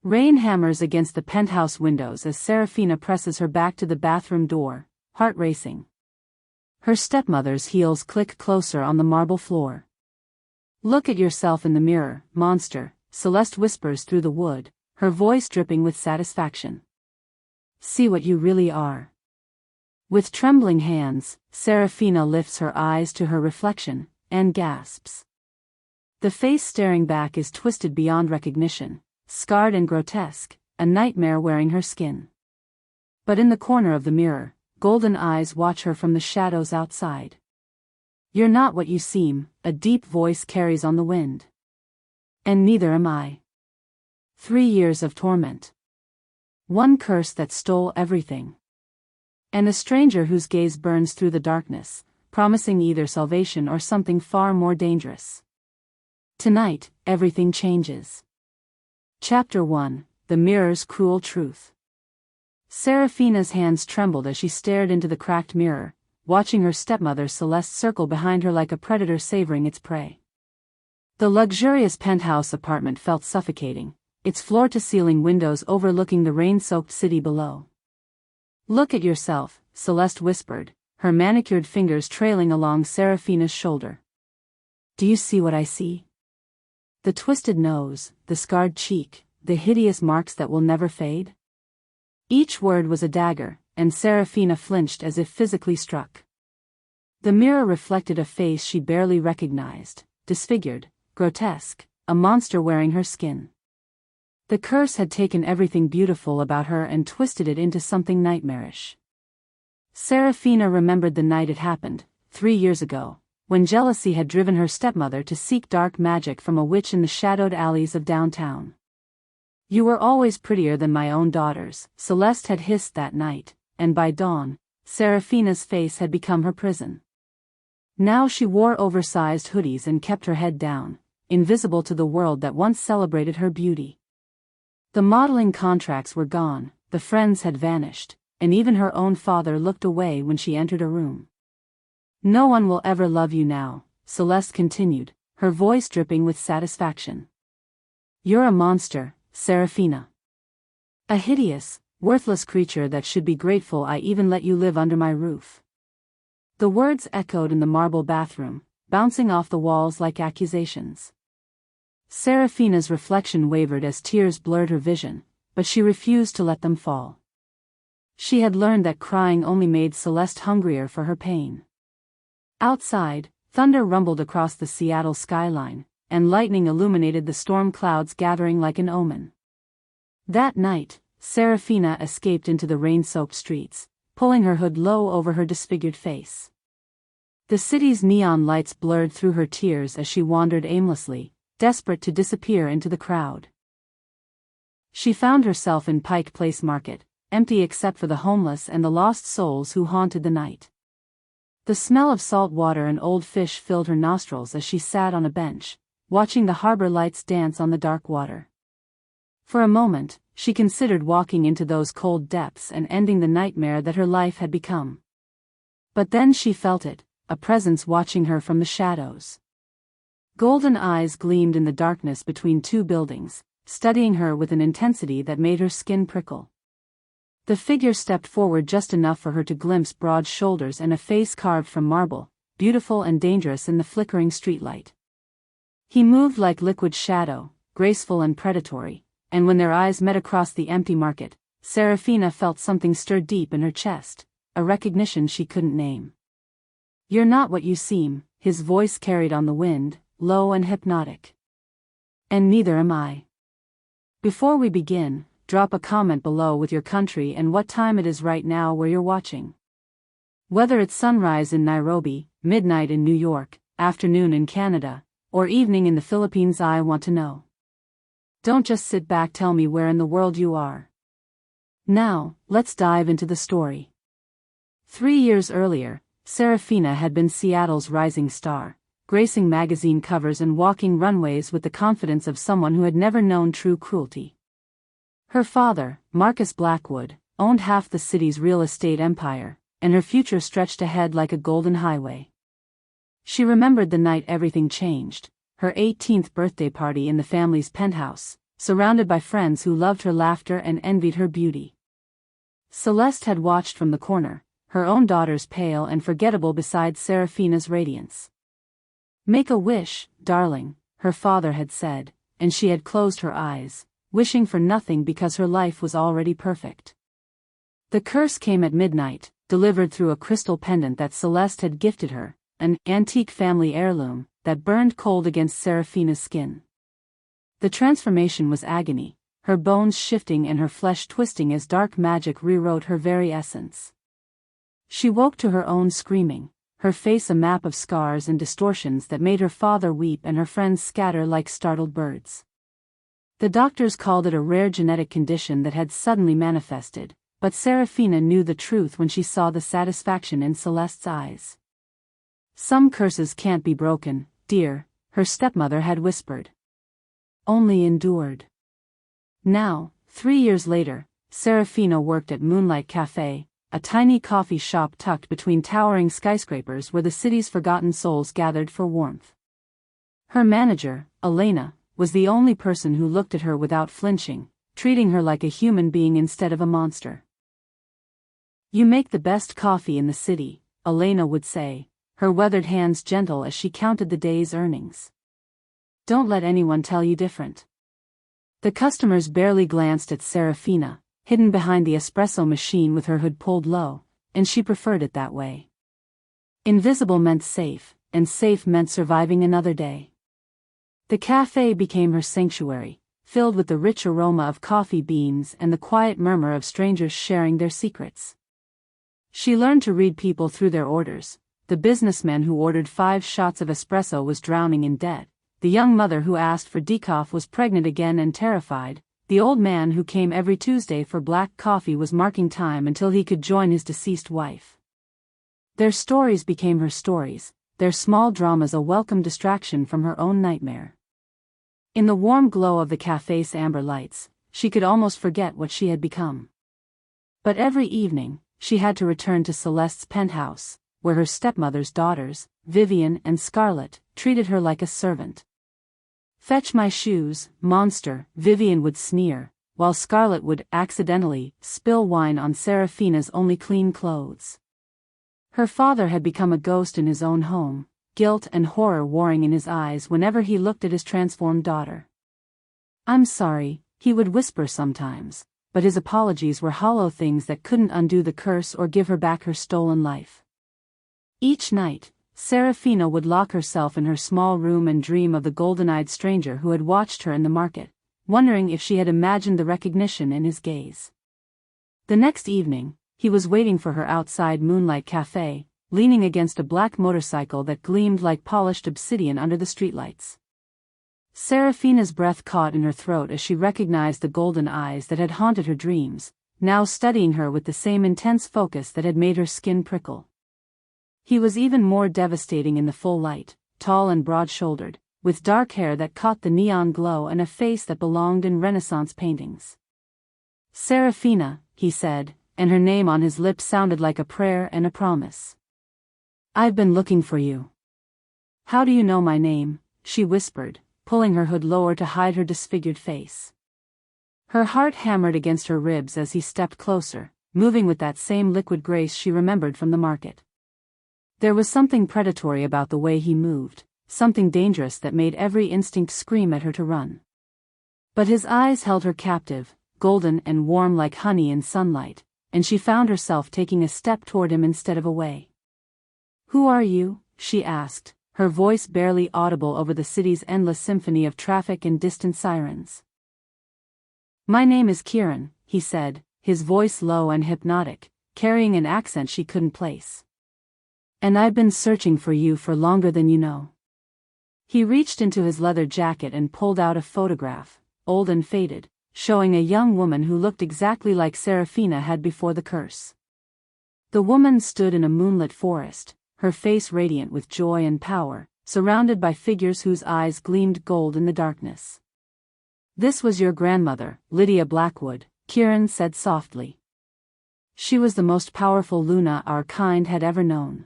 Rain hammers against the penthouse windows as Seraphina presses her back to the bathroom door, heart racing. Her stepmother's heels click closer on the marble floor. "Look at yourself in the mirror, monster," Celeste whispers through the wood, her voice dripping with satisfaction. "See what you really are." With trembling hands, Seraphina lifts her eyes to her reflection, and gasps. The face staring back is twisted beyond recognition, scarred and grotesque, a nightmare wearing her skin. But in the corner of the mirror, golden eyes watch her from the shadows outside. "You're not what you seem," a deep voice carries on the wind. "And neither am I." 3 years of torment. One curse that stole everything. And a stranger whose gaze burns through the darkness, promising either salvation or something far more dangerous. Tonight, everything changes. Chapter 1: The Mirror's Cruel Truth. Seraphina's hands trembled as she stared into the cracked mirror, watching her stepmother Celeste circle behind her like a predator savoring its prey. The luxurious penthouse apartment felt suffocating, its floor-to-ceiling windows overlooking the rain-soaked city below. "Look at yourself," Celeste whispered, her manicured fingers trailing along Seraphina's shoulder. "Do you see what I see? The twisted nose, the scarred cheek, the hideous marks that will never fade?" Each word was a dagger, and Seraphina flinched as if physically struck. The mirror reflected a face she barely recognized, disfigured, grotesque, a monster wearing her skin. The curse had taken everything beautiful about her and twisted it into something nightmarish. Seraphina remembered the night it happened, 3 years ago, when jealousy had driven her stepmother to seek dark magic from a witch in the shadowed alleys of downtown. "You were always prettier than my own daughters," Celeste had hissed that night, and by dawn, Seraphina's face had become her prison. Now she wore oversized hoodies and kept her head down, invisible to the world that once celebrated her beauty. The modeling contracts were gone, the friends had vanished, and even her own father looked away when she entered a room. "No one will ever love you now," Celeste continued, her voice dripping with satisfaction. "You're a monster, Seraphina. A hideous, worthless creature that should be grateful I even let you live under my roof." The words echoed in the marble bathroom, bouncing off the walls like accusations. Seraphina's reflection wavered as tears blurred her vision, but she refused to let them fall. She had learned that crying only made Celeste hungrier for her pain. Outside, thunder rumbled across the Seattle skyline, and lightning illuminated the storm clouds gathering like an omen. That night, Seraphina escaped into the rain-soaked streets, pulling her hood low over her disfigured face. The city's neon lights blurred through her tears as she wandered aimlessly, desperate to disappear into the crowd. She found herself in Pike Place Market, empty except for the homeless and the lost souls who haunted the night. The smell of salt water and old fish filled her nostrils as she sat on a bench, watching the harbor lights dance on the dark water. For a moment, she considered walking into those cold depths and ending the nightmare that her life had become. But then she felt it, a presence watching her from the shadows. Golden eyes gleamed in the darkness between 2 buildings, studying her with an intensity that made her skin prickle. The figure stepped forward just enough for her to glimpse broad shoulders and a face carved from marble, beautiful and dangerous in the flickering streetlight. He moved like liquid shadow, graceful and predatory, and when their eyes met across the empty market, Seraphina felt something stir deep in her chest, a recognition she couldn't name. "You're not what you seem," his voice carried on the wind, low and hypnotic. "And neither am I. Before we begin, drop a comment below with your country and what time it is right now where you're watching. Whether it's sunrise in Nairobi, midnight in New York, afternoon in Canada, or evening in the Philippines, I want to know. Don't just sit back, tell me where in the world you are." Now, let's dive into the story. 3 years earlier, Seraphina had been Seattle's rising star, gracing magazine covers and walking runways with the confidence of someone who had never known true cruelty. Her father, Marcus Blackwood, owned half the city's real estate empire, and her future stretched ahead like a golden highway. She remembered the night everything changed, her 18th birthday party in the family's penthouse, surrounded by friends who loved her laughter and envied her beauty. Celeste had watched from the corner, her own daughters pale and forgettable beside Seraphina's radiance. "Make a wish, darling," her father had said, and she had closed her eyes, wishing for nothing because her life was already perfect. The curse came at midnight, delivered through a crystal pendant that Celeste had gifted her, an antique family heirloom that burned cold against Seraphina's skin. The transformation was agony, her bones shifting and her flesh twisting as dark magic rewrote her very essence. She woke to her own screaming, her face a map of scars and distortions that made her father weep and her friends scatter like startled birds. The doctors called it a rare genetic condition that had suddenly manifested, but Seraphina knew the truth when she saw the satisfaction in Celeste's eyes. "Some curses can't be broken, dear," her stepmother had whispered. "Only endured." Now, 3 years later, Seraphina worked at Moonlight Cafe, a tiny coffee shop tucked between towering skyscrapers where the city's forgotten souls gathered for warmth. Her manager, Elena, was the only person who looked at her without flinching, treating her like a human being instead of a monster. "You make the best coffee in the city," Elena would say, her weathered hands gentle as she counted the day's earnings. "Don't let anyone tell you different." The customers barely glanced at Seraphina, hidden behind the espresso machine with her hood pulled low, and she preferred it that way. Invisible meant safe, and safe meant surviving another day. The cafe became her sanctuary, filled with the rich aroma of coffee beans and the quiet murmur of strangers sharing their secrets. She learned to read people through their orders. The businessman who ordered 5 shots of espresso was drowning in debt. The young mother who asked for decaf was pregnant again and terrified. The old man who came every Tuesday for black coffee was marking time until he could join his deceased wife. Their stories became her stories, their small dramas a welcome distraction from her own nightmare. In the warm glow of the cafe's amber lights, she could almost forget what she had become. But every evening, she had to return to Celeste's penthouse, where her stepmother's daughters, Vivian and Scarlet, treated her like a servant. "Fetch my shoes, monster," Vivian would sneer, while Scarlet would accidentally spill wine on Seraphina's only clean clothes. Her father had become a ghost in his own home, guilt and horror warring in his eyes whenever he looked at his transformed daughter. "I'm sorry," he would whisper sometimes, but his apologies were hollow things that couldn't undo the curse or give her back her stolen life. Each night, Seraphina would lock herself in her small room and dream of the golden-eyed stranger who had watched her in the market, wondering if she had imagined the recognition in his gaze. The next evening, he was waiting for her outside Moonlight Cafe, leaning against a black motorcycle that gleamed like polished obsidian under the streetlights. Seraphina's breath caught in her throat as she recognized the golden eyes that had haunted her dreams, now studying her with the same intense focus that had made her skin prickle. He was even more devastating in the full light, tall and broad-shouldered, with dark hair that caught the neon glow and a face that belonged in Renaissance paintings. "Seraphina," he said, and her name on his lips sounded like a prayer and a promise. "I've been looking for you." "How do you know my name?" she whispered, pulling her hood lower to hide her disfigured face. Her heart hammered against her ribs as he stepped closer, moving with that same liquid grace she remembered from the market. There was something predatory about the way he moved, something dangerous that made every instinct scream at her to run. But his eyes held her captive, golden and warm like honey in sunlight, and she found herself taking a step toward him instead of away. "Who are you?" she asked, her voice barely audible over the city's endless symphony of traffic and distant sirens. "My name is Kieran," he said, his voice low and hypnotic, carrying an accent she couldn't place. "And I've been searching for you for longer than you know." He reached into his leather jacket and pulled out a photograph, old and faded, showing a young woman who looked exactly like Seraphina had before the curse. The woman stood in a moonlit forest, her face radiant with joy and power, surrounded by figures whose eyes gleamed gold in the darkness. "This was your grandmother, Lydia Blackwood," Kieran said softly. "She was the most powerful Luna our kind had ever known."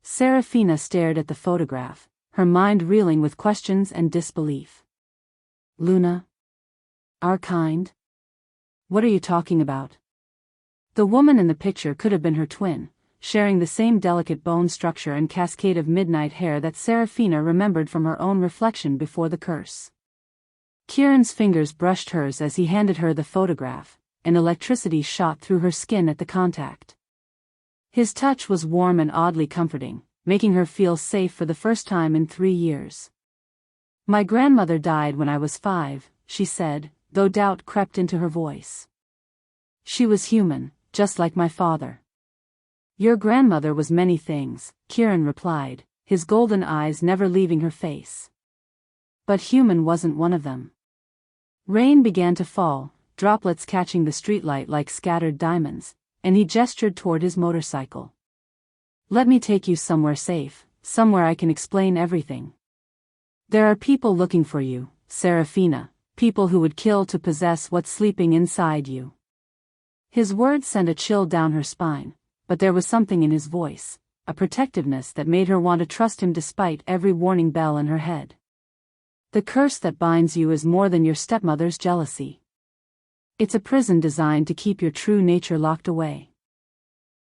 Seraphina stared at the photograph, her mind reeling with questions and disbelief. "Luna? Our kind? What are you talking about? The woman in the picture could have been her twin, sharing the same delicate bone structure and cascade of midnight hair that Seraphina remembered from her own reflection before the curse. Kieran's fingers brushed hers as he handed her the photograph, and electricity shot through her skin at the contact. His touch was warm and oddly comforting, making her feel safe for the first time in 3 years. My grandmother died when I was 5, she said, though doubt crept into her voice. She was human, just like my father. Your grandmother was many things, Kieran replied, his golden eyes never leaving her face. But human wasn't one of them. Rain began to fall, droplets catching the streetlight like scattered diamonds, and he gestured toward his motorcycle. Let me take you somewhere safe, somewhere I can explain everything. There are people looking for you, Seraphina, people who would kill to possess what's sleeping inside you. His words sent a chill down her spine, but there was something in his voice, a protectiveness that made her want to trust him despite every warning bell in her head. The curse that binds you is more than your stepmother's jealousy. It's a prison designed to keep your true nature locked away.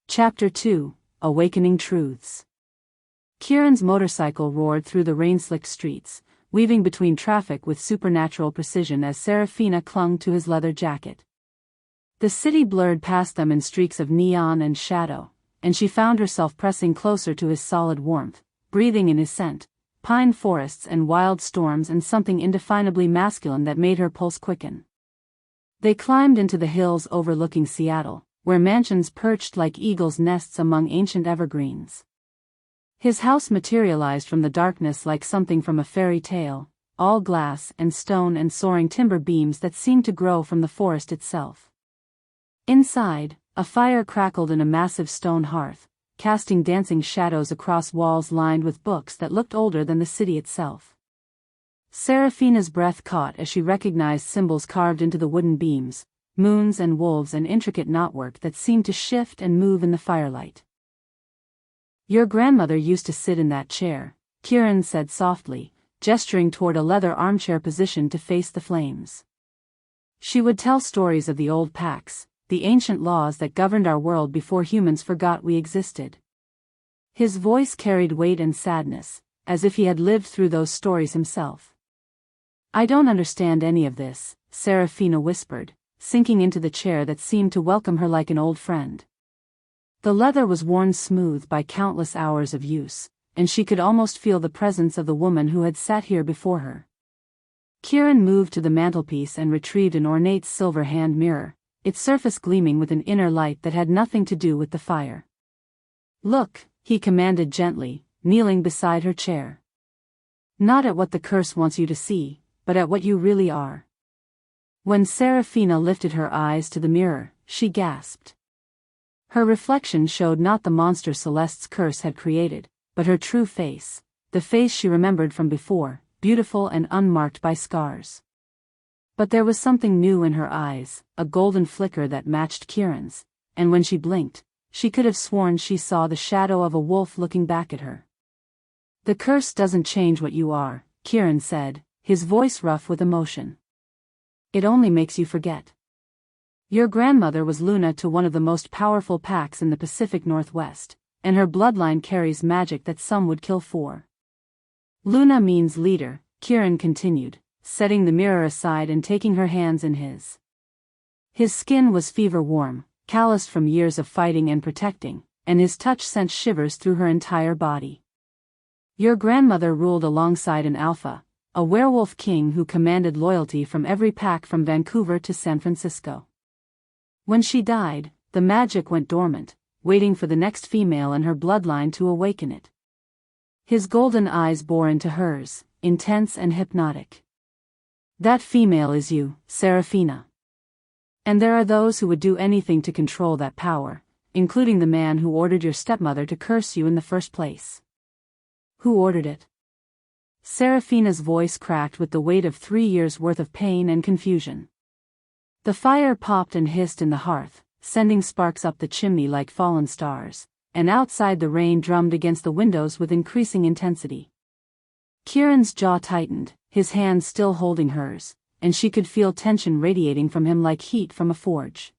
Chapter 2, Awakening Truths. Kieran's motorcycle roared through the rain-slicked streets, weaving between traffic with supernatural precision as Seraphina clung to his leather jacket. The city blurred past them in streaks of neon and shadow, and she found herself pressing closer to his solid warmth, breathing in his scent, pine forests and wild storms and something indefinably masculine that made her pulse quicken. They climbed into the hills overlooking Seattle, where mansions perched like eagles' nests among ancient evergreens. His house materialized from the darkness like something from a fairy tale, all glass and stone and soaring timber beams that seemed to grow from the forest itself. Inside, a fire crackled in a massive stone hearth, casting dancing shadows across walls lined with books that looked older than the city itself. Seraphina's breath caught as she recognized symbols carved into the wooden beams, moons and wolves and intricate knotwork that seemed to shift and move in the firelight. Your grandmother used to sit in that chair, Kieran said softly, gesturing toward a leather armchair positioned to face the flames. She would tell stories of the old pacts, the ancient laws that governed our world before humans forgot we existed. His voice carried weight and sadness, as if he had lived through those stories himself. I don't understand any of this, Seraphina whispered, sinking into the chair that seemed to welcome her like an old friend. The leather was worn smooth by countless hours of use, and she could almost feel the presence of the woman who had sat here before her. Kieran moved to the mantelpiece and retrieved an ornate silver hand mirror, its surface gleaming with an inner light that had nothing to do with the fire. Look, he commanded gently, kneeling beside her chair. Not at what the curse wants you to see, but at what you really are. When Seraphina lifted her eyes to the mirror, she gasped. Her reflection showed not the monster Celeste's curse had created, but her true face, the face she remembered from before, beautiful and unmarked by scars. But there was something new in her eyes, a golden flicker that matched Kieran's, and when she blinked, she could have sworn she saw the shadow of a wolf looking back at her. The curse doesn't change what you are, Kieran said, his voice rough with emotion. It only makes you forget. Your grandmother was Luna to one of the most powerful packs in the Pacific Northwest, and her bloodline carries magic that some would kill for. Luna means leader, Kieran continued, setting the mirror aside and taking her hands in his. His skin was fever-warm, calloused from years of fighting and protecting, and his touch sent shivers through her entire body. Your grandmother ruled alongside an alpha, a werewolf king who commanded loyalty from every pack from Vancouver to San Francisco. When she died, the magic went dormant, waiting for the next female in her bloodline to awaken it. His golden eyes bore into hers, intense and hypnotic. That female is you, Seraphina. And there are those who would do anything to control that power, including the man who ordered your stepmother to curse you in the first place. Who ordered it? Seraphina's voice cracked with the weight of 3 years' worth of pain and confusion. The fire popped and hissed in the hearth, sending sparks up the chimney like fallen stars, and outside the rain drummed against the windows with increasing intensity. Kieran's jaw tightened, his hand still holding hers, and she could feel tension radiating from him like heat from a forge.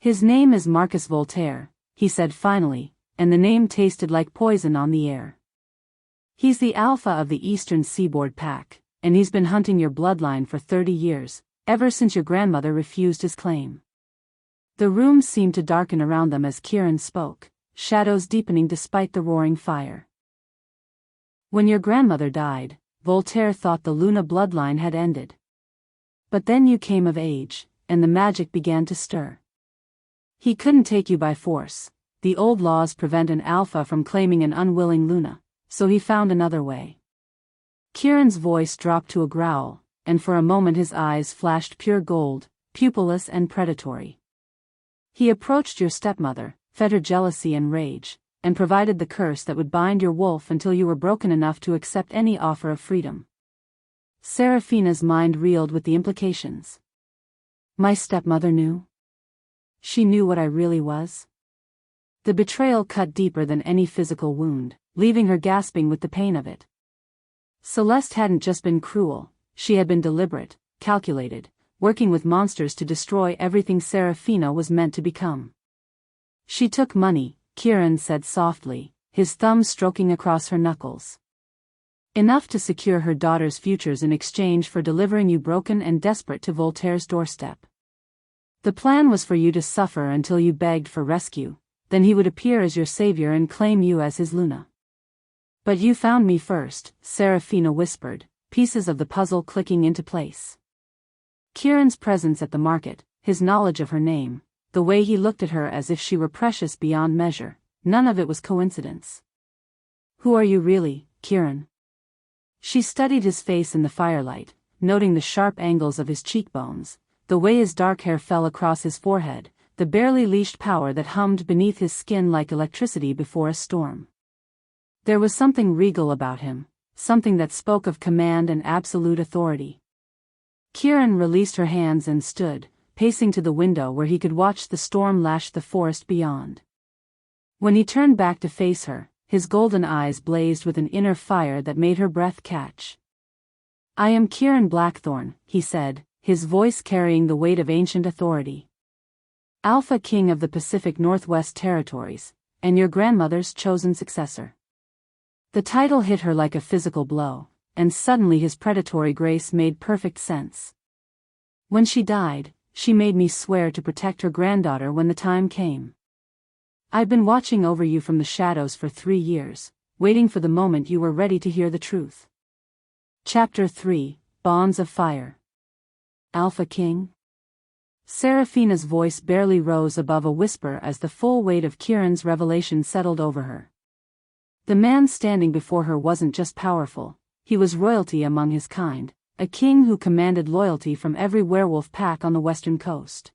"His name is Marcus Voltaire," he said finally, and the name tasted like poison on the air. "He's the alpha of the Eastern Seaboard Pack, and he's been hunting your bloodline for 30 years, ever since your grandmother refused his claim." The room seemed to darken around them as Kieran spoke, shadows deepening despite the roaring fire. "When your grandmother died, Voltaire thought the Luna bloodline had ended. But then you came of age, and the magic began to stir. He couldn't take you by force. The old laws prevent an alpha from claiming an unwilling Luna, so he found another way." Kieran's voice dropped to a growl, and for a moment his eyes flashed pure gold, pupilless and predatory. "He approached your stepmother, fed her jealousy and rage, and provided the curse that would bind your wolf until you were broken enough to accept any offer of freedom." Seraphina's mind reeled with the implications. "My stepmother knew? She knew what I really was?" The betrayal cut deeper than any physical wound, leaving her gasping with the pain of it. Celeste hadn't just been cruel, she had been deliberate, calculated, working with monsters to destroy everything Seraphina was meant to become. "She took money," Kieran said softly, his thumb stroking across her knuckles. "Enough to secure her daughter's futures in exchange for delivering you broken and desperate to Voltaire's doorstep. The plan was for you to suffer until you begged for rescue, then he would appear as your savior and claim you as his Luna. But you found me first," Seraphina whispered, pieces of the puzzle clicking into place. Kieran's presence at the market, his knowledge of her name, the way he looked at her as if she were precious beyond measure, none of it was coincidence. "Who are you really, Kieran?" She studied his face in the firelight, noting the sharp angles of his cheekbones, the way his dark hair fell across his forehead, the barely leashed power that hummed beneath his skin like electricity before a storm. There was something regal about him, something that spoke of command and absolute authority. Kieran released her hands and stood, pacing to the window where he could watch the storm lash the forest beyond. When he turned back to face her, his golden eyes blazed with an inner fire that made her breath catch. "I am Kieran Blackthorne," he said, his voice carrying the weight of ancient authority. "Alpha King of the Pacific Northwest Territories, and your grandmother's chosen successor." The title hit her like a physical blow, and suddenly his predatory grace made perfect sense. "When she died, she made me swear to protect her granddaughter when the time came. I've been watching over you from the shadows for 3 years, waiting for the moment you were ready to hear the truth." Chapter 3, Bonds of Fire. "Alpha King?" Seraphina's voice barely rose above a whisper as the full weight of Kieran's revelation settled over her. The man standing before her wasn't just powerful, he was royalty among his kind, a king who commanded loyalty from every werewolf pack on the western coast.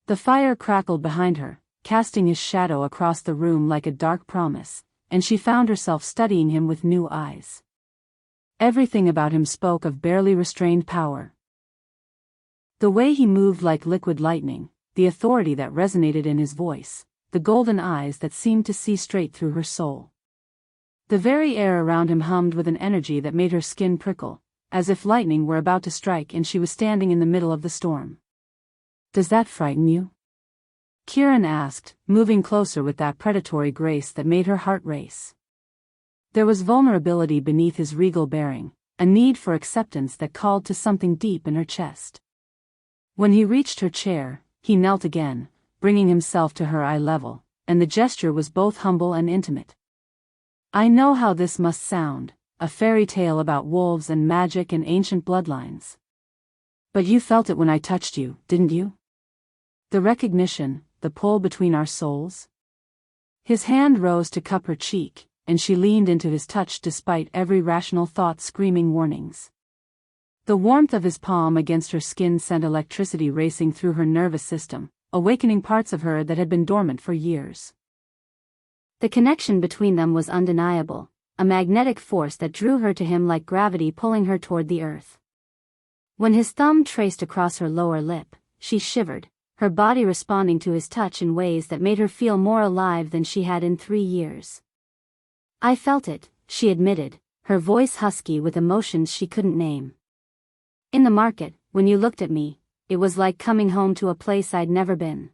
The fire crackled behind her, casting his shadow across the room like a dark promise, and she found herself studying him with new eyes. Everything about him spoke of barely restrained power. The way he moved like liquid lightning, the authority that resonated in his voice, the golden eyes that seemed to see straight through her soul. The very air around him hummed with an energy that made her skin prickle, as if lightning were about to strike and she was standing in the middle of the storm. "Does that frighten you?" Kieran asked, moving closer with that predatory grace that made her heart race. There was vulnerability beneath his regal bearing, a need for acceptance that called to something deep in her chest. When he reached her chair, he knelt again, bringing himself to her eye level, and the gesture was both humble and intimate. "I know how this must sound, a fairy tale about wolves and magic and ancient bloodlines. But you felt it when I touched you, didn't you? The recognition, the pull between our souls?" His hand rose to cup her cheek, and she leaned into his touch despite every rational thought screaming warnings. The warmth of his palm against her skin sent electricity racing through her nervous system, awakening parts of her that had been dormant for years. The connection between them was undeniable, a magnetic force that drew her to him like gravity pulling her toward the earth. When his thumb traced across her lower lip, she shivered, her body responding to his touch in ways that made her feel more alive than she had in 3 years. "I felt it," she admitted, her voice husky with emotions she couldn't name. In the market, when you looked at me, it was like coming home to a place I'd never been.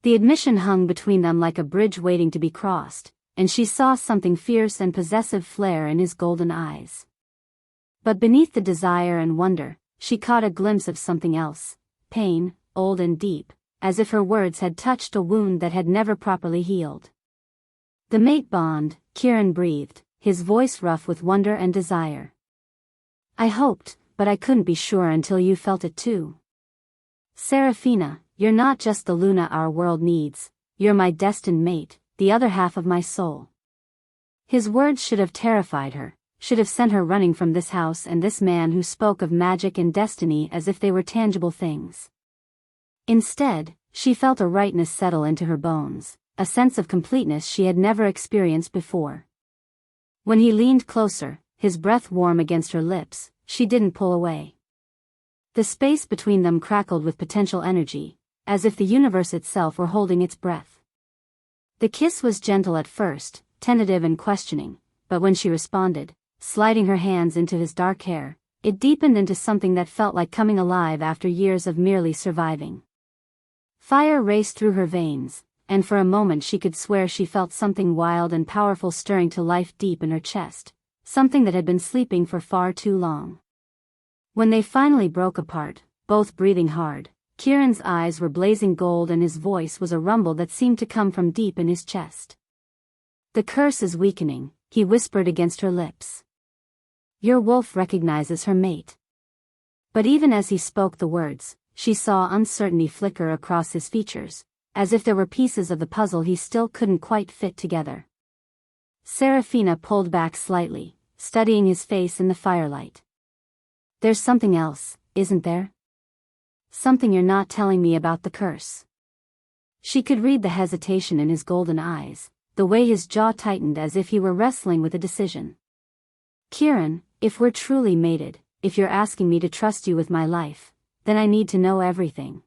The admission hung between them like a bridge waiting to be crossed, and she saw something fierce and possessive flare in his golden eyes. But beneath the desire and wonder, she caught a glimpse of something else, pain, old and deep, as if her words had touched a wound that had never properly healed. The mate bond, Kieran breathed, his voice rough with wonder and desire. I hoped, but I couldn't be sure until you felt it too. Seraphina, you're not just the Luna our world needs, you're my destined mate, the other half of my soul. His words should have terrified her, should have sent her running from this house and this man who spoke of magic and destiny as if they were tangible things. Instead, she felt a rightness settle into her bones, a sense of completeness she had never experienced before. When he leaned closer, his breath warm against her lips, she didn't pull away. The space between them crackled with potential energy, as if the universe itself were holding its breath. The kiss was gentle at first, tentative and questioning, but when she responded, sliding her hands into his dark hair, it deepened into something that felt like coming alive after years of merely surviving. Fire raced through her veins, and for a moment she could swear she felt something wild and powerful stirring to life deep in her chest, something that had been sleeping for far too long. When they finally broke apart, both breathing hard, Kieran's eyes were blazing gold and his voice was a rumble that seemed to come from deep in his chest. The curse is weakening, he whispered against her lips. Your wolf recognizes her mate. But even as he spoke the words, she saw uncertainty flicker across his features, as if there were pieces of the puzzle he still couldn't quite fit together. Seraphina pulled back slightly, studying his face in the firelight. There's something else, isn't there? Something you're not telling me about the curse. She could read the hesitation in his golden eyes, the way his jaw tightened as if he were wrestling with a decision. Kieran, if we're truly mated, if you're asking me to trust you with my life, then I need to know everything.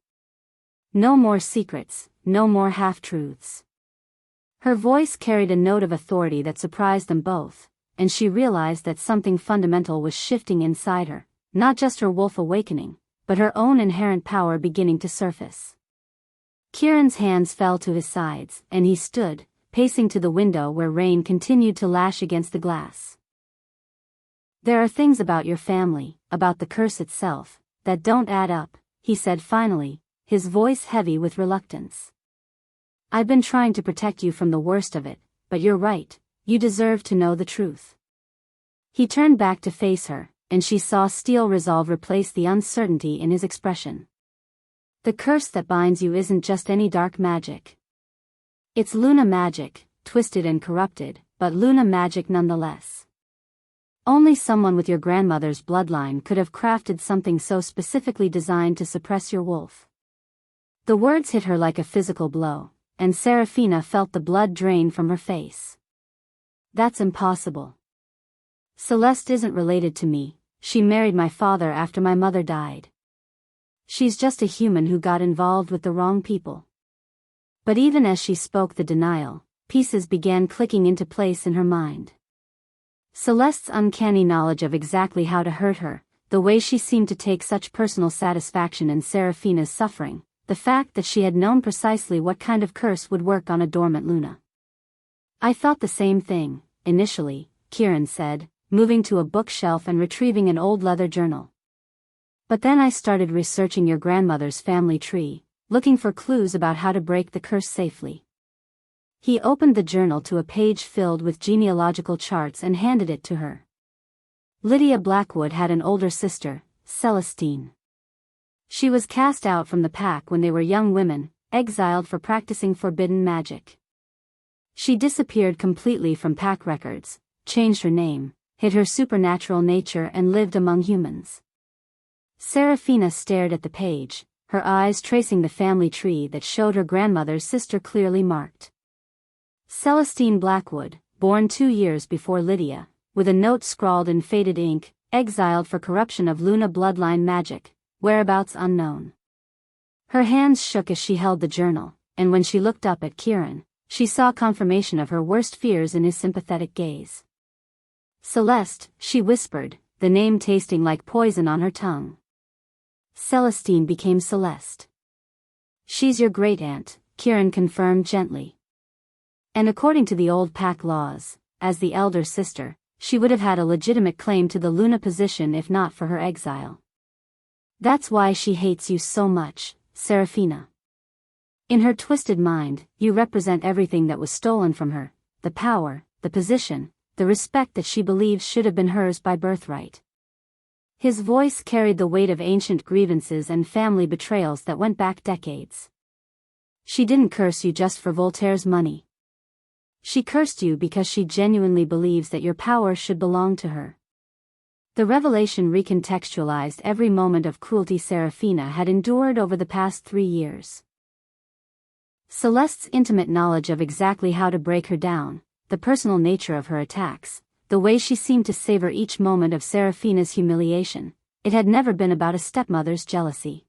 No more secrets, no more half-truths. Her voice carried a note of authority that surprised them both, and she realized that something fundamental was shifting inside her, not just her wolf awakening, but her own inherent power beginning to surface. Kieran's hands fell to his sides, and he stood, pacing to the window where rain continued to lash against the glass. There are things about your family, about the curse itself, that don't add up, he said finally, his voice heavy with reluctance. I've been trying to protect you from the worst of it, but you're right, you deserve to know the truth. He turned back to face her, and she saw steel resolve replace the uncertainty in his expression. The curse that binds you isn't just any dark magic. It's Luna magic, twisted and corrupted, but Luna magic nonetheless. Only someone with your grandmother's bloodline could have crafted something so specifically designed to suppress your wolf. The words hit her like a physical blow, and Seraphina felt the blood drain from her face. That's impossible. Celeste isn't related to me, she married my father after my mother died. She's just a human who got involved with the wrong people. But even as she spoke the denial, pieces began clicking into place in her mind. Celeste's uncanny knowledge of exactly how to hurt her, the way she seemed to take such personal satisfaction in Seraphina's suffering, the fact that she had known precisely what kind of curse would work on a dormant Luna. I thought the same thing, initially, Kieran said, moving to a bookshelf and retrieving an old leather journal. But then I started researching your grandmother's family tree, looking for clues about how to break the curse safely. He opened the journal to a page filled with genealogical charts and handed it to her. Lydia Blackwood had an older sister, Celestine. She was cast out from the pack when they were young women, exiled for practicing forbidden magic. She disappeared completely from pack records, changed her name, hid her supernatural nature and lived among humans. Seraphina stared at the page, her eyes tracing the family tree that showed her grandmother's sister clearly marked. Celestine Blackwood, born 2 years before Lydia, with a note scrawled in faded ink, exiled for corruption of Luna bloodline magic, whereabouts unknown. Her hands shook as she held the journal, and when she looked up at Kieran, she saw confirmation of her worst fears in his sympathetic gaze. Celeste, she whispered, the name tasting like poison on her tongue. Celestine became Celeste. She's your great-aunt, Kieran confirmed gently. And according to the old pack laws, as the elder sister, she would have had a legitimate claim to the Luna position if not for her exile. That's why she hates you so much, Seraphina. In her twisted mind, you represent everything that was stolen from her, the power, the position, the respect that she believes should have been hers by birthright. His voice carried the weight of ancient grievances and family betrayals that went back decades. She didn't curse you just for Voltaire's money. She cursed you because she genuinely believes that your power should belong to her. The revelation recontextualized every moment of cruelty Seraphina had endured over the past 3 years. Celeste's intimate knowledge of exactly how to break her down, the personal nature of her attacks, the way she seemed to savor each moment of Seraphina's humiliation, it had never been about a stepmother's jealousy.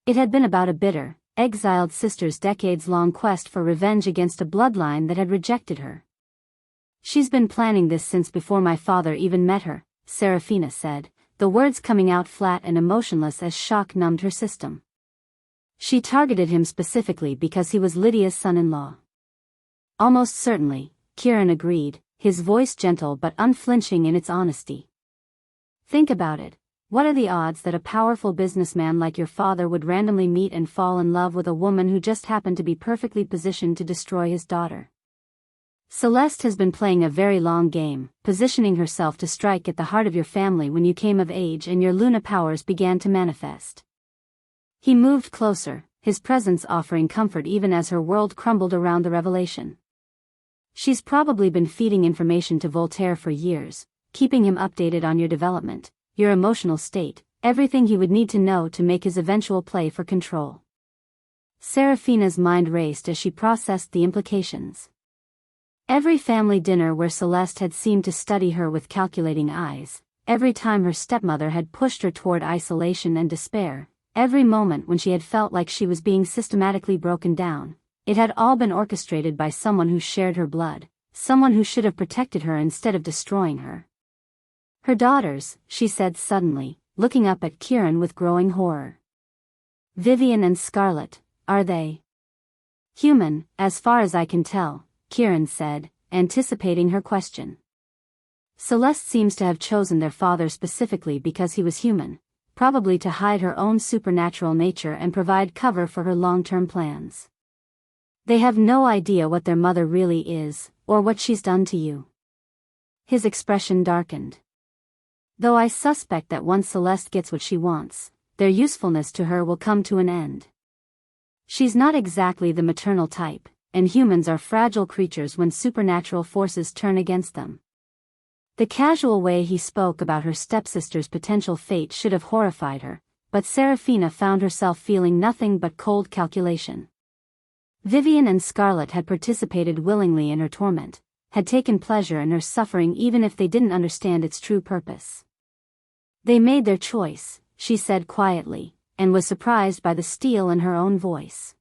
It had been about a bitter, exiled sister's decades-long quest for revenge against a bloodline that had rejected her. She's been planning this since before my father even met her, Seraphina said, the words coming out flat and emotionless as shock numbed her system. She targeted him specifically because he was Lydia's son-in-law. Almost certainly, Kieran agreed, his voice gentle but unflinching in its honesty. Think about it. What are the odds that a powerful businessman like your father would randomly meet and fall in love with a woman who just happened to be perfectly positioned to destroy his daughter? Celeste has been playing a very long game, positioning herself to strike at the heart of your family when you came of age and your Luna powers began to manifest. He moved closer, his presence offering comfort even as her world crumbled around the revelation. She's probably been feeding information to Voltaire for years, keeping him updated on your development, your emotional state, everything he would need to know to make his eventual play for control. Seraphina's mind raced as she processed the implications. Every family dinner where Celeste had seemed to study her with calculating eyes, every time her stepmother had pushed her toward isolation and despair, every moment when she had felt like she was being systematically broken down, it had all been orchestrated by someone who shared her blood, someone who should have protected her instead of destroying her. Her daughters, she said suddenly, looking up at Kieran with growing horror. Vivian and Scarlet, are they human, as far as I can tell? Kieran said, anticipating her question. Celeste seems to have chosen their father specifically because he was human, probably to hide her own supernatural nature and provide cover for her long-term plans. They have no idea what their mother really is, or what she's done to you. His expression darkened. Though I suspect that once Celeste gets what she wants, their usefulness to her will come to an end. She's not exactly the maternal type, and humans are fragile creatures when supernatural forces turn against them. The casual way he spoke about her stepsister's potential fate should have horrified her, but Seraphina found herself feeling nothing but cold calculation. Vivian and Scarlet had participated willingly in her torment, had taken pleasure in her suffering even if they didn't understand its true purpose. They made their choice, she said quietly, and was surprised by the steel in her own voice.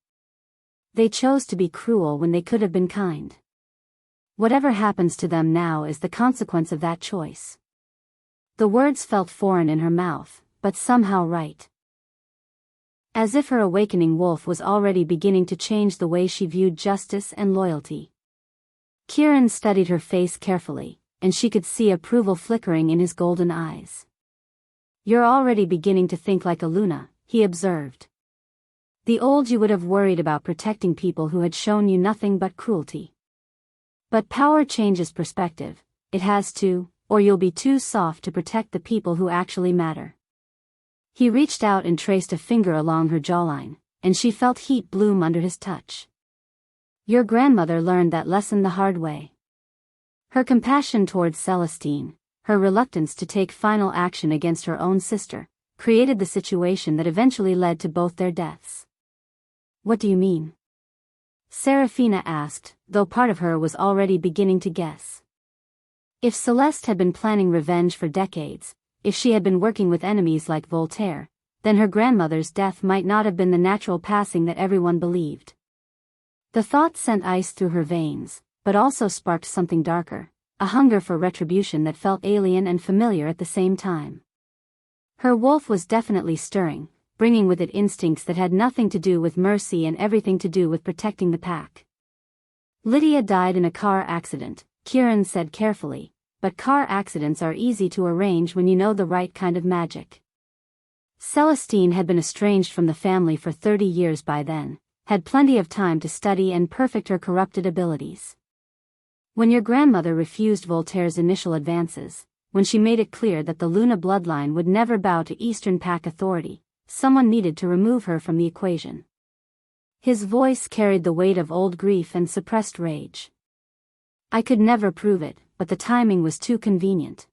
They chose to be cruel when they could have been kind. Whatever happens to them now is the consequence of that choice. The words felt foreign in her mouth, but somehow right. As if her awakening wolf was already beginning to change the way she viewed justice and loyalty. Kieran studied her face carefully, and she could see approval flickering in his golden eyes. You're already beginning to think like a Luna, he observed. The old you would have worried about protecting people who had shown you nothing but cruelty. But power changes perspective, it has to, or you'll be too soft to protect the people who actually matter. He reached out and traced a finger along her jawline, and she felt heat bloom under his touch. Your grandmother learned that lesson the hard way. Her compassion towards Celestine, her reluctance to take final action against her own sister, created the situation that eventually led to both their deaths. What do you mean? Seraphina asked, though part of her was already beginning to guess. If Celeste had been planning revenge for decades, if she had been working with enemies like Voltaire, then her grandmother's death might not have been the natural passing that everyone believed. The thought sent ice through her veins, but also sparked something darker, a hunger for retribution that felt alien and familiar at the same time. Her wolf was definitely stirring, bringing with it instincts that had nothing to do with mercy and everything to do with protecting the pack. Lydia died in a car accident, Kieran said carefully, but car accidents are easy to arrange when you know the right kind of magic. Celestine had been estranged from the family for 30 years by then, had plenty of time to study and perfect her corrupted abilities. When your grandmother refused Voltaire's initial advances, when she made it clear that the Luna bloodline would never bow to Eastern Pack authority, someone needed to remove her from the equation. His voice carried the weight of old grief and suppressed rage. I could never prove it, but the timing was too convenient.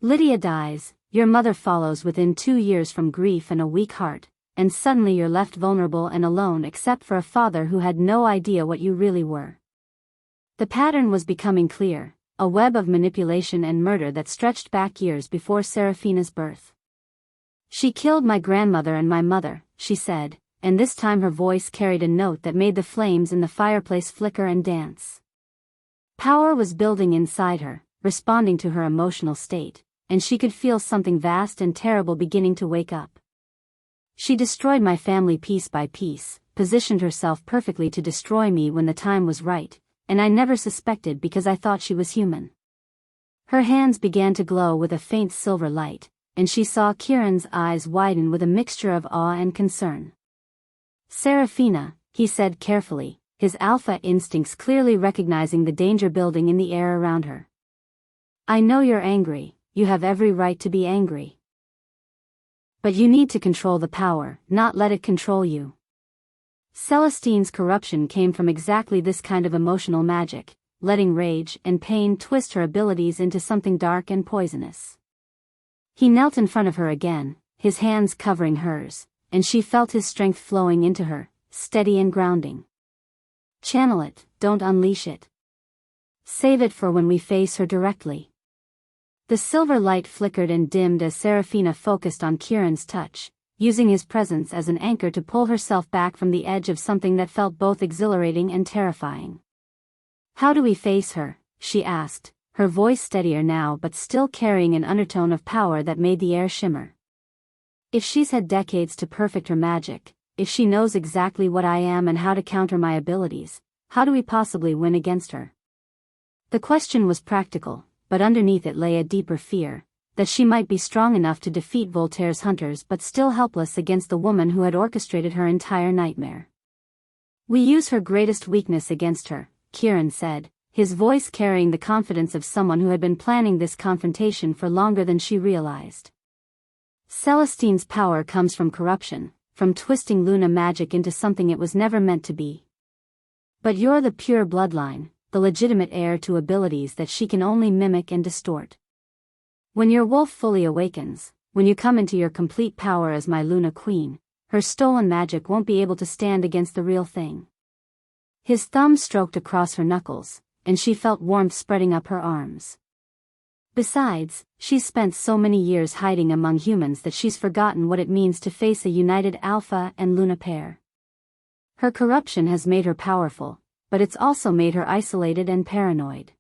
Lydia dies, your mother follows within 2 years from grief and a weak heart, and suddenly you're left vulnerable and alone except for a father who had no idea what you really were. The pattern was becoming clear, a web of manipulation and murder that stretched back years before Seraphina's birth. She killed my grandmother and my mother, she said, and this time her voice carried a note that made the flames in the fireplace flicker and dance. Power was building inside her, responding to her emotional state, and she could feel something vast and terrible beginning to wake up. She destroyed my family piece by piece, positioned herself perfectly to destroy me when the time was right, and I never suspected because I thought she was human. Her hands began to glow with a faint silver light, and she saw Kieran's eyes widen with a mixture of awe and concern. Seraphina, he said carefully, his alpha instincts clearly recognizing the danger building in the air around her. I know you're angry, you have every right to be angry. But you need to control the power, not let it control you. Celestine's corruption came from exactly this kind of emotional magic, letting rage and pain twist her abilities into something dark and poisonous. He knelt in front of her again, his hands covering hers, and she felt his strength flowing into her, steady and grounding. Channel it, don't unleash it. Save it for when we face her directly. The silver light flickered and dimmed as Seraphina focused on Kieran's touch, using his presence as an anchor to pull herself back from the edge of something that felt both exhilarating and terrifying. How do we face her? She asked, her voice steadier now but still carrying an undertone of power that made the air shimmer. If she's had decades to perfect her magic, if she knows exactly what I am and how to counter my abilities, how do we possibly win against her? The question was practical, but underneath it lay a deeper fear, that she might be strong enough to defeat Voltaire's hunters but still helpless against the woman who had orchestrated her entire nightmare. We use her greatest weakness against her, Kieran said, his voice carrying the confidence of someone who had been planning this confrontation for longer than she realized. Celestine's power comes from corruption, from twisting Luna magic into something it was never meant to be. But you're the pure bloodline, the legitimate heir to abilities that she can only mimic and distort. When your wolf fully awakens, when you come into your complete power as my Luna queen, her stolen magic won't be able to stand against the real thing. His thumb stroked across her knuckles, and she felt warmth spreading up her arms. Besides, she's spent so many years hiding among humans that she's forgotten what it means to face a united Alpha and Luna pair. Her corruption has made her powerful, but it's also made her isolated and paranoid.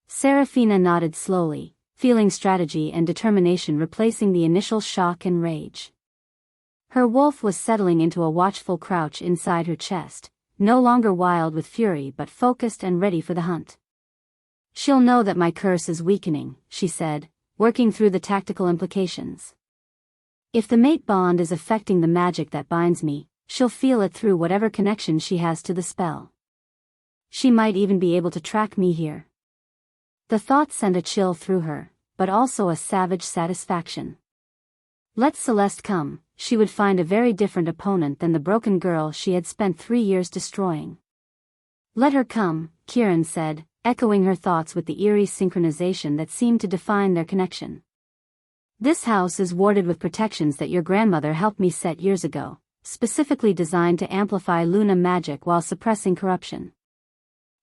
Seraphina nodded slowly, feeling strategy and determination replacing the initial shock and rage. Her wolf was settling into a watchful crouch inside her chest, no longer wild with fury but focused and ready for the hunt. She'll know that my curse is weakening, she said, working through the tactical implications. If the mate bond is affecting the magic that binds me, she'll feel it through whatever connection she has to the spell. She might even be able to track me here. The thought sent a chill through her, but also a savage satisfaction. Let Celeste come, she would find a very different opponent than the broken girl she had spent 3 years destroying. Let her come, Kieran said, echoing her thoughts with the eerie synchronization that seemed to define their connection. This house is warded with protections that your grandmother helped me set years ago, specifically designed to amplify Luna magic while suppressing corruption.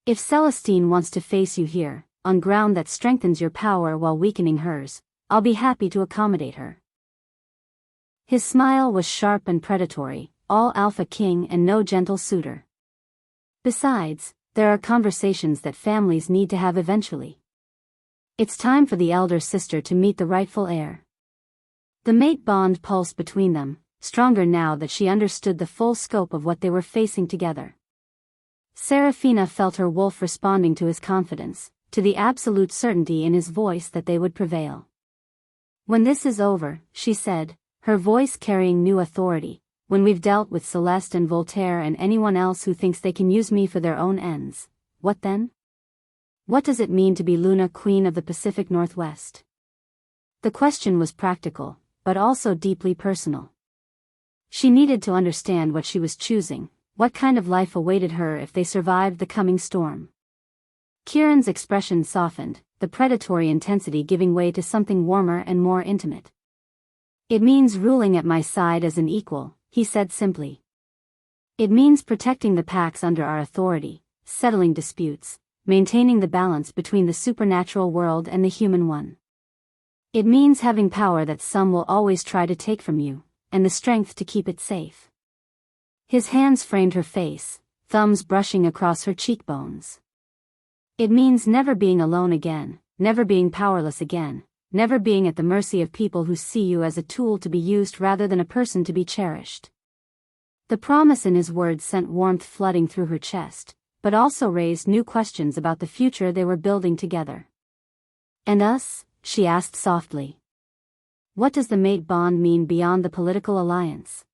If Celestine wants to face you here, on ground that strengthens your power while weakening hers, I'll be happy to accommodate her. His smile was sharp and predatory, all alpha king and no gentle suitor. Besides, there are conversations that families need to have eventually. It's time for the elder sister to meet the rightful heir. The mate bond pulsed between them, stronger now that she understood the full scope of what they were facing together. Seraphina felt her wolf responding to his confidence, to the absolute certainty in his voice that they would prevail. "When this is over," she said, her voice carrying new authority, "when we've dealt with Celeste and Voltaire and anyone else who thinks they can use me for their own ends, what then? What does it mean to be Luna, Queen of the Pacific Northwest?" The question was practical, but also deeply personal. She needed to understand what she was choosing, what kind of life awaited her if they survived the coming storm. Kieran's expression softened, the predatory intensity giving way to something warmer and more intimate. "It means ruling at my side as an equal," he said simply. "It means protecting the packs under our authority, settling disputes, maintaining the balance between the supernatural world and the human one. It means having power that some will always try to take from you, and the strength to keep it safe." His hands framed her face, thumbs brushing across her cheekbones. "It means never being alone again, never being powerless again, never being at the mercy of people who see you as a tool to be used rather than a person to be cherished." The promise in his words sent warmth flooding through her chest, but also raised new questions about the future they were building together. "And us?" she asked softly. "What does the mate bond mean beyond the political alliance?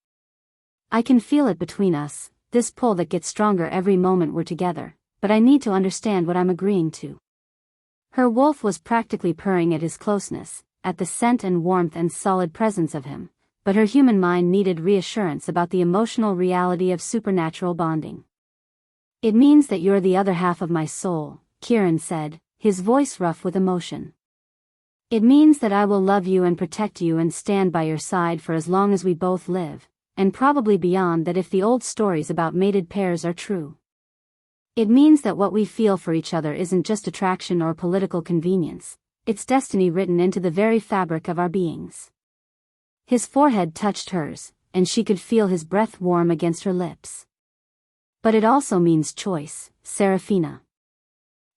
I can feel it between us, this pull that gets stronger every moment we're together, but I need to understand what I'm agreeing to." Her wolf was practically purring at his closeness, at the scent and warmth and solid presence of him, but her human mind needed reassurance about the emotional reality of supernatural bonding. "It means that you're the other half of my soul," Kieran said, his voice rough with emotion. "It means that I will love you and protect you and stand by your side for as long as we both live, and probably beyond that if the old stories about mated pairs are true. It means that what we feel for each other isn't just attraction or political convenience, it's destiny written into the very fabric of our beings." His forehead touched hers, and she could feel his breath warm against her lips. "But it also means choice, Seraphina.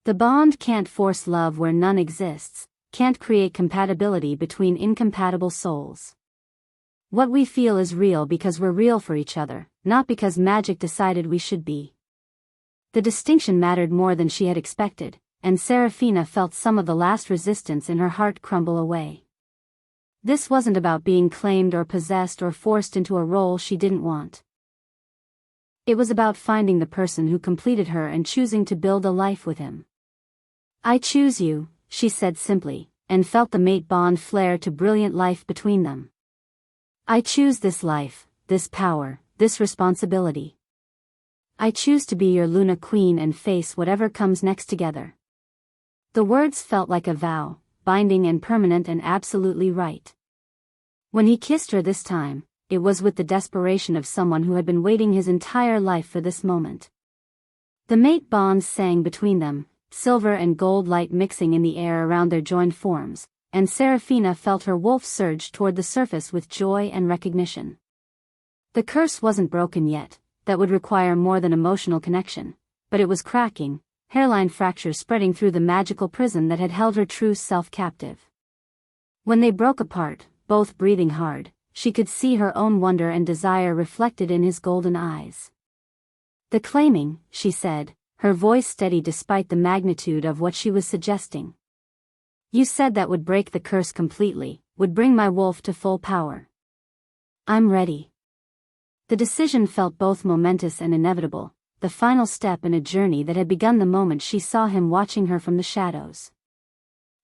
The bond can't force love where none exists, can't create compatibility between incompatible souls. What we feel is real because we're real for each other, not because magic decided we should be." The distinction mattered more than she had expected, and Seraphina felt some of the last resistance in her heart crumble away. This wasn't about being claimed or possessed or forced into a role she didn't want. It was about finding the person who completed her and choosing to build a life with him. "I choose you," she said simply, and felt the mate bond flare to brilliant life between them. "I choose this life, this power, this responsibility. I choose to be your Luna Queen and face whatever comes next together." The words felt like a vow, binding and permanent and absolutely right. When he kissed her this time, it was with the desperation of someone who had been waiting his entire life for this moment. The mate bond sang between them, silver and gold light mixing in the air around their joined forms, and Seraphina felt her wolf surge toward the surface with joy and recognition. The curse wasn't broken yet, that would require more than emotional connection, but it was cracking, hairline fractures spreading through the magical prison that had held her true self captive. When they broke apart, both breathing hard, she could see her own wonder and desire reflected in his golden eyes. "The claiming," she said, her voice steady despite the magnitude of what she was suggesting. "You said that would break the curse completely, would bring my wolf to full power. I'm ready." The decision felt both momentous and inevitable, the final step in a journey that had begun the moment she saw him watching her from the shadows.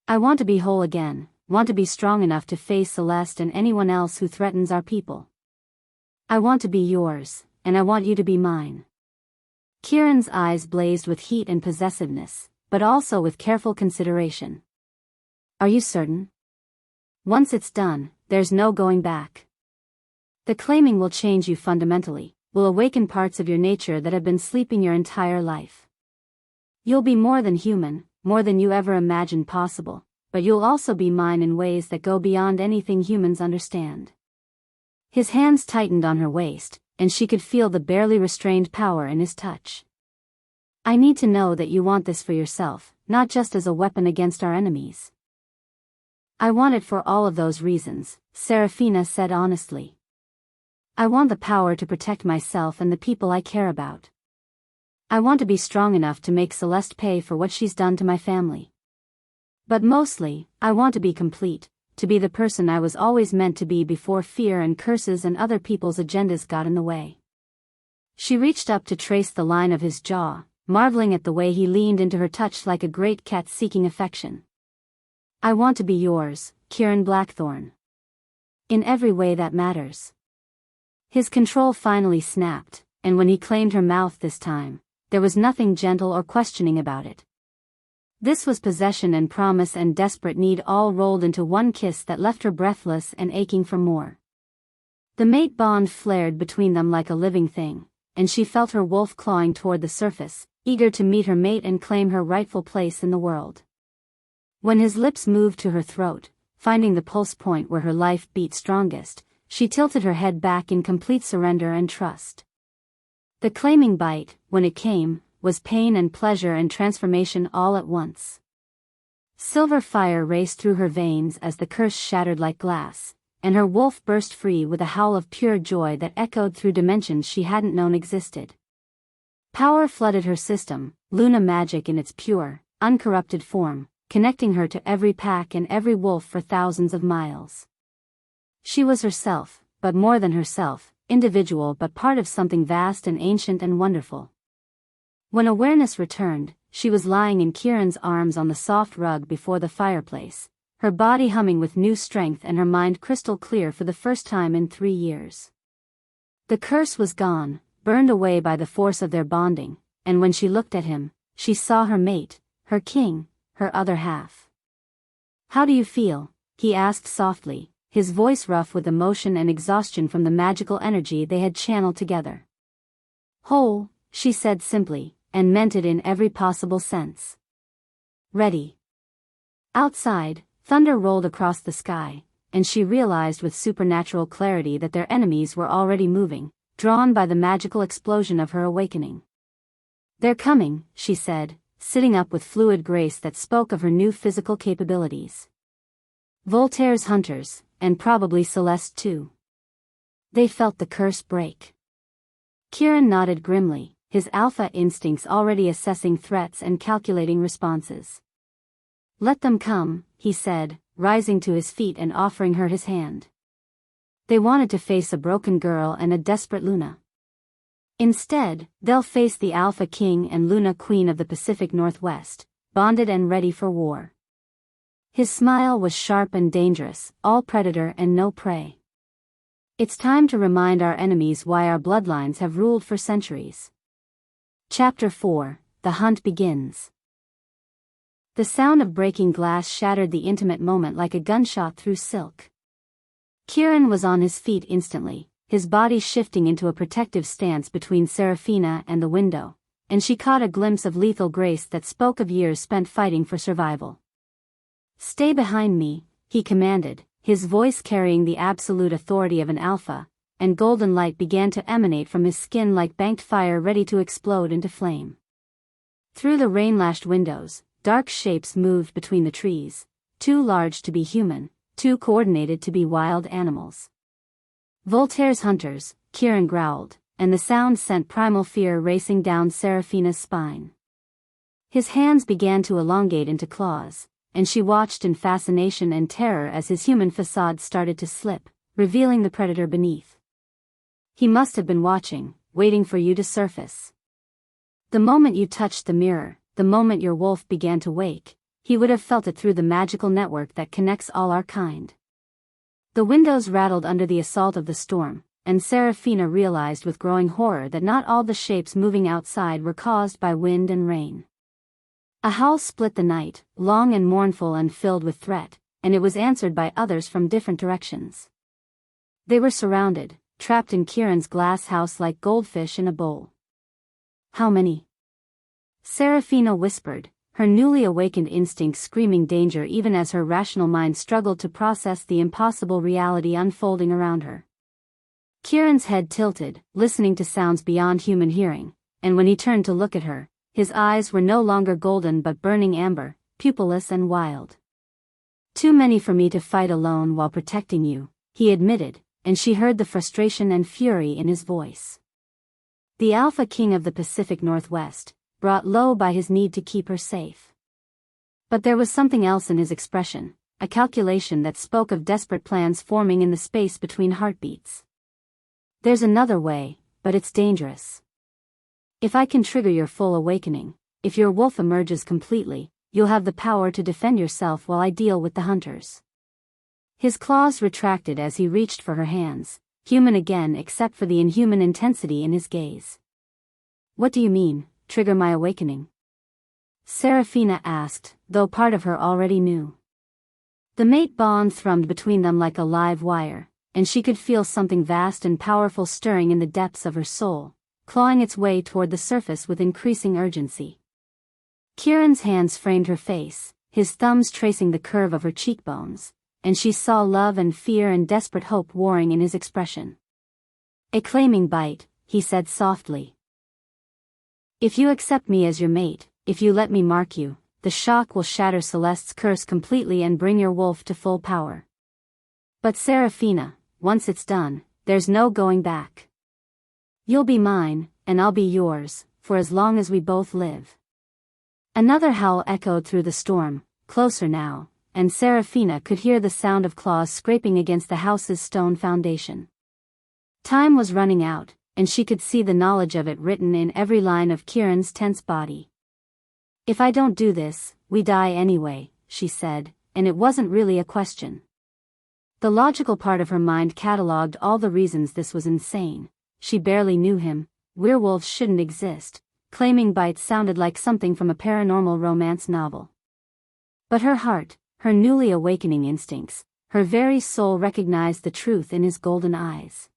"I want to be whole again, want to be strong enough to face Celeste and anyone else who threatens our people. I want to be yours, and I want you to be mine." Kieran's eyes blazed with heat and possessiveness, but also with careful consideration. "Are you certain? Once it's done, there's no going back. The claiming will change you fundamentally, will awaken parts of your nature that have been sleeping your entire life. You'll be more than human, more than you ever imagined possible, but you'll also be mine in ways that go beyond anything humans understand." His hands tightened on her waist, and she could feel the barely restrained power in his touch. I need to know that you want this for yourself, not just as a weapon against our enemies. I want it for all of those reasons, Seraphina said honestly. I want the power to protect myself and the people I care about. I want to be strong enough to make Celeste pay for what she's done to my family. But mostly, I want to be complete, to be the person I was always meant to be before fear and curses and other people's agendas got in the way. She reached up to trace the line of his jaw, marveling at the way he leaned into her touch like a great cat seeking affection. I want to be yours, Kieran Blackthorne. In every way that matters. His control finally snapped, and when he claimed her mouth this time, there was nothing gentle or questioning about it. This was possession and promise and desperate need all rolled into one kiss that left her breathless and aching for more. The mate bond flared between them like a living thing, and she felt her wolf clawing toward the surface, eager to meet her mate and claim her rightful place in the world. When his lips moved to her throat, finding the pulse point where her life beat strongest, she tilted her head back in complete surrender and trust. The claiming bite, when it came, was pain and pleasure and transformation all at once. Silver fire raced through her veins as the curse shattered like glass, and her wolf burst free with a howl of pure joy that echoed through dimensions she hadn't known existed. Power flooded her system, Luna magic in its pure, uncorrupted form, connecting her to every pack and every wolf for thousands of miles. She was herself, but more than herself, individual but part of something vast and ancient and wonderful. When awareness returned, she was lying in Kieran's arms on the soft rug before the fireplace, her body humming with new strength and her mind crystal clear for the first time in 3 years. The curse was gone, burned away by the force of their bonding, and when she looked at him, she saw her mate, her king, her other half. "How do you feel?" he asked softly, his voice rough with emotion and exhaustion from the magical energy they had channeled together. "Whole," she said simply, and meant it in every possible sense. "Ready." Outside, thunder rolled across the sky, and she realized with supernatural clarity that their enemies were already moving, drawn by the magical explosion of her awakening. "They're coming," she said, sitting up with fluid grace that spoke of her new physical capabilities. Voltaire's hunters, and probably Celeste too. They felt the curse break. Kieran nodded grimly, his alpha instincts already assessing threats and calculating responses. "Let them come," he said, rising to his feet and offering her his hand. They wanted to face a broken girl and a desperate Luna. Instead, they'll face the Alpha King and Luna Queen of the Pacific Northwest, bonded and ready for war. His smile was sharp and dangerous, all predator and no prey. "It's time to remind our enemies why our bloodlines have ruled for centuries." Chapter 4, The Hunt Begins. The sound of breaking glass shattered the intimate moment like a gunshot through silk. Kieran was on his feet instantly, his body shifting into a protective stance between Seraphina and the window, and she caught a glimpse of lethal grace that spoke of years spent fighting for survival. "Stay behind me," he commanded, his voice carrying the absolute authority of an alpha, and golden light began to emanate from his skin like banked fire ready to explode into flame. Through the rain-lashed windows, dark shapes moved between the trees, too large to be human, too coordinated to be wild animals. "Voltaire's hunters," Kieran growled, and the sound sent primal fear racing down Seraphina's spine. His hands began to elongate into claws, and she watched in fascination and terror as his human facade started to slip, revealing the predator beneath. "He must have been watching, waiting for you to surface. The moment you touched the mirror, the moment your wolf began to wake, he would have felt it through the magical network that connects all our kind." The windows rattled under the assault of the storm, and Seraphina realized with growing horror that not all the shapes moving outside were caused by wind and rain. A howl split the night, long and mournful and filled with threat, and it was answered by others from different directions. They were surrounded, trapped in Kieran's glass house like goldfish in a bowl. "How many?" Seraphina whispered, her newly awakened instinct screaming danger even as her rational mind struggled to process the impossible reality unfolding around her. Kieran's head tilted, listening to sounds beyond human hearing, and when he turned to look at her, His eyes were no longer golden but burning amber, pupilless and wild. "Too many for me to fight alone while protecting you," he admitted, and she heard the frustration and fury in his voice. The Alpha King of the Pacific Northwest, brought low by his need to keep her safe. But there was something else in his expression, a calculation that spoke of desperate plans forming in the space between heartbeats. "There's another way, but it's dangerous. If I can trigger your full awakening, if your wolf emerges completely, you'll have the power to defend yourself while I deal with the hunters." His claws retracted as he reached for her hands, human again except for the inhuman intensity in his gaze. "What do you mean, trigger my awakening?" Seraphina asked, though part of her already knew. The mate bond thrummed between them like a live wire, and she could feel something vast and powerful stirring in the depths of her soul, clawing its way toward the surface with increasing urgency. Kieran's hands framed her face, his thumbs tracing the curve of her cheekbones, and she saw love and fear and desperate hope warring in his expression. "A claiming bite," he said softly. "If you accept me as your mate, if you let me mark you, the shock will shatter Celeste's curse completely and bring your wolf to full power. But Seraphina, once it's done, there's no going back. You'll be mine, and I'll be yours, for as long as we both live." Another howl echoed through the storm, closer now, and Seraphina could hear the sound of claws scraping against the house's stone foundation. Time was running out, and she could see the knowledge of it written in every line of Kieran's tense body. "If I don't do this, we die anyway," she said, and it wasn't really a question. The logical part of her mind catalogued all the reasons this was insane. She barely knew him, werewolves shouldn't exist, claiming bites sounded like something from a paranormal romance novel. But her heart, her newly awakening instincts, her very soul recognized the truth in his golden eyes.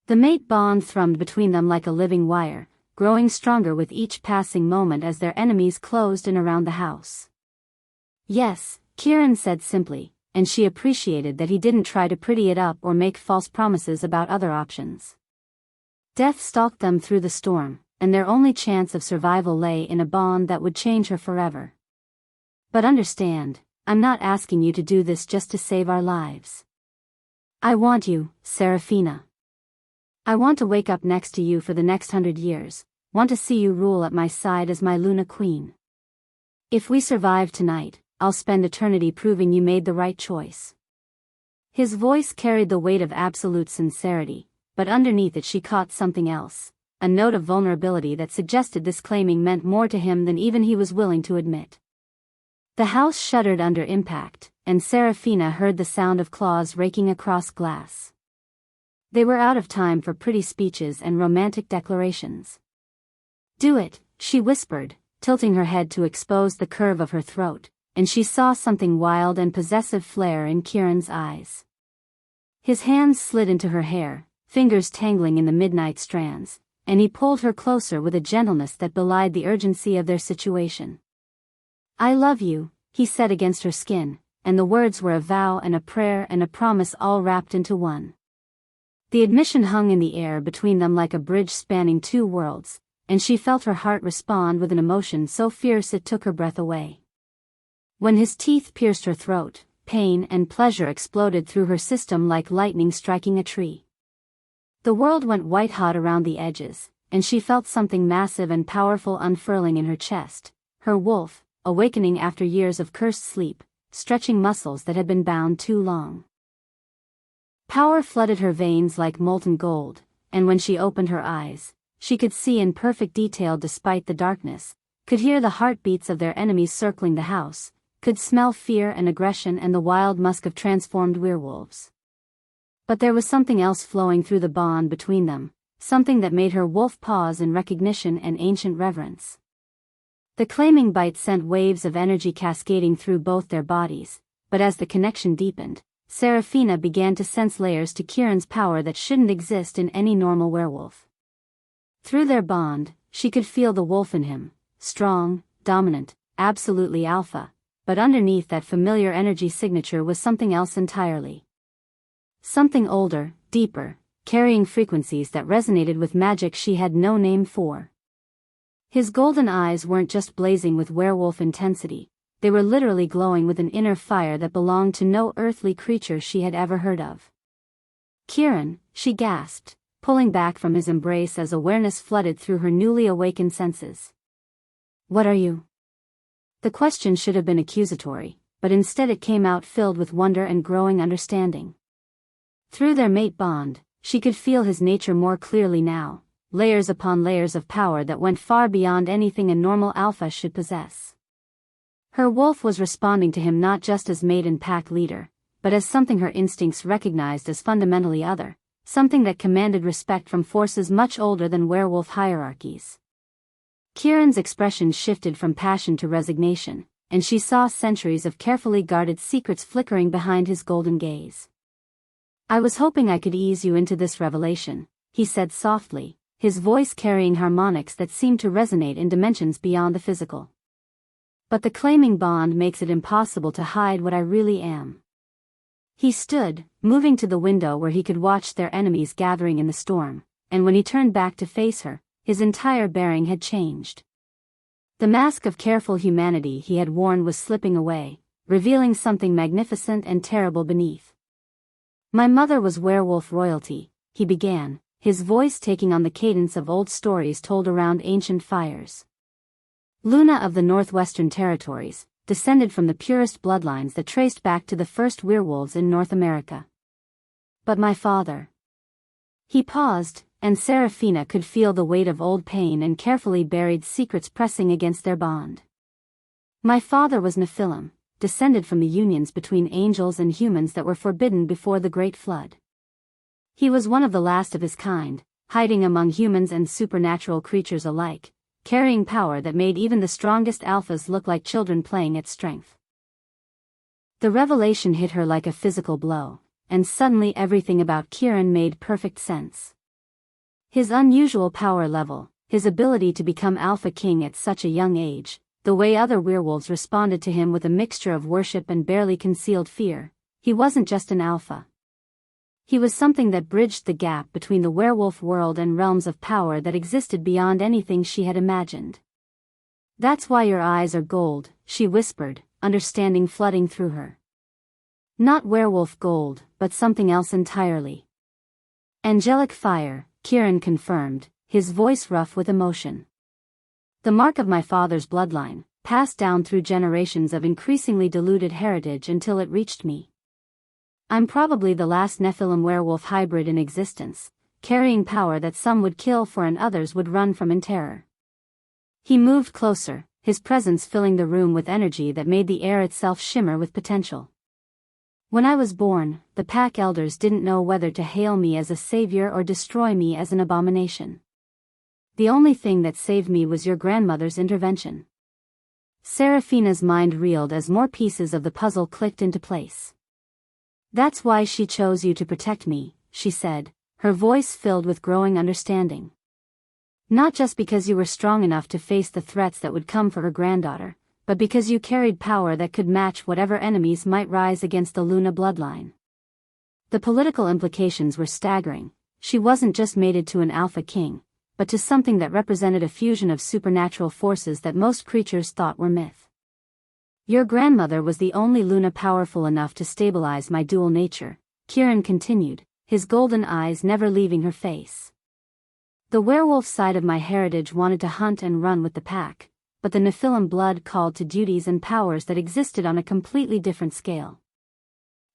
The mate bond thrummed between them like a living wire, growing stronger with each passing moment as their enemies closed in around the house. "Yes," Kieran said simply, and she appreciated that he didn't try to pretty it up or make false promises about other options. Death stalked them through the storm, and their only chance of survival lay in a bond that would change her forever. "But understand, I'm not asking you to do this just to save our lives. I want you, Seraphina. I want to wake up next to you for the next 100 years, want to see you rule at my side as my Luna Queen. If we survive tonight, I'll spend eternity proving you made the right choice." His voice carried the weight of absolute sincerity, but underneath it she caught something else, a note of vulnerability that suggested this claiming meant more to him than even he was willing to admit. The house shuddered under impact, and Seraphina heard the sound of claws raking across glass. They were out of time for pretty speeches and romantic declarations. "Do it," she whispered, tilting her head to expose the curve of her throat, and she saw something wild and possessive flare in Kieran's eyes. His hands slid into her hair, fingers tangling in the midnight strands, and he pulled her closer with a gentleness that belied the urgency of their situation. "I love you," he said against her skin, and the words were a vow and a prayer and a promise all wrapped into one. The admission hung in the air between them like a bridge spanning two worlds, and she felt her heart respond with an emotion so fierce it took her breath away. When his teeth pierced her throat, pain and pleasure exploded through her system like lightning striking a tree. The world went white-hot around the edges, and she felt something massive and powerful unfurling in her chest, her wolf, awakening after years of cursed sleep, stretching muscles that had been bound too long. Power flooded her veins like molten gold, and when she opened her eyes, she could see in perfect detail despite the darkness, could hear the heartbeats of their enemies circling the house, could smell fear and aggression and the wild musk of transformed werewolves. But there was something else flowing through the bond between them, something that made her wolf pause in recognition and ancient reverence. The claiming bite sent waves of energy cascading through both their bodies, but as the connection deepened, Seraphina began to sense layers to Kieran's power that shouldn't exist in any normal werewolf. Through their bond, she could feel the wolf in him, strong, dominant, absolutely alpha, but underneath that familiar energy signature was something else entirely. Something older, deeper, carrying frequencies that resonated with magic she had no name for. His golden eyes weren't just blazing with werewolf intensity, they were literally glowing with an inner fire that belonged to no earthly creature she had ever heard of. "Kieran," she gasped, pulling back from his embrace as awareness flooded through her newly awakened senses. "What are you?" The question should have been accusatory, but instead it came out filled with wonder and growing understanding. Through their mate bond, she could feel his nature more clearly now, layers upon layers of power that went far beyond anything a normal alpha should possess. Her wolf was responding to him not just as mate and pack leader, but as something her instincts recognized as fundamentally other, something that commanded respect from forces much older than werewolf hierarchies. Kieran's expression shifted from passion to resignation, and she saw centuries of carefully guarded secrets flickering behind his golden gaze. "I was hoping I could ease you into this revelation," he said softly, his voice carrying harmonics that seemed to resonate in dimensions beyond the physical. "But the claiming bond makes it impossible to hide what I really am." He stood, moving to the window where he could watch their enemies gathering in the storm, and when he turned back to face her, his entire bearing had changed. The mask of careful humanity he had worn was slipping away, revealing something magnificent and terrible beneath. "My mother was werewolf royalty," he began, his voice taking on the cadence of old stories told around ancient fires. "Luna of the Northwestern Territories, descended from the purest bloodlines that traced back to the first werewolves in North America. But my father..." He paused, and Seraphina could feel the weight of old pain and carefully buried secrets pressing against their bond. "My father was Nephilim, descended from the unions between angels and humans that were forbidden before the Great Flood. He was one of the last of his kind, hiding among humans and supernatural creatures alike, carrying power that made even the strongest alphas look like children playing at strength." The revelation hit her like a physical blow, and suddenly everything about Kieran made perfect sense. His unusual power level, his ability to become Alpha King at such a young age, the way other werewolves responded to him with a mixture of worship and barely concealed fear. He wasn't just an alpha. He was something that bridged the gap between the werewolf world and realms of power that existed beyond anything she had imagined. "That's why your eyes are gold," she whispered, understanding flooding through her. "Not werewolf gold, but something else entirely." "Angelic fire," Kieran confirmed, his voice rough with emotion. "The mark of my father's bloodline, passed down through generations of increasingly diluted heritage until it reached me. I'm probably the last Nephilim werewolf hybrid in existence, carrying power that some would kill for and others would run from in terror." He moved closer, his presence filling the room with energy that made the air itself shimmer with potential. "When I was born, the pack elders didn't know whether to hail me as a savior or destroy me as an abomination. The only thing that saved me was your grandmother's intervention." Seraphina's mind reeled as more pieces of the puzzle clicked into place. "That's why she chose you to protect me," she said, her voice filled with growing understanding. "Not just because you were strong enough to face the threats that would come for her granddaughter, but because you carried power that could match whatever enemies might rise against the Luna bloodline." The political implications were staggering. She wasn't just mated to an Alpha King, but to something that represented a fusion of supernatural forces that most creatures thought were myth. "Your grandmother was the only Luna powerful enough to stabilize my dual nature," Kieran continued, his golden eyes never leaving her face. "The werewolf side of my heritage wanted to hunt and run with the pack, but the Nephilim blood called to duties and powers that existed on a completely different scale.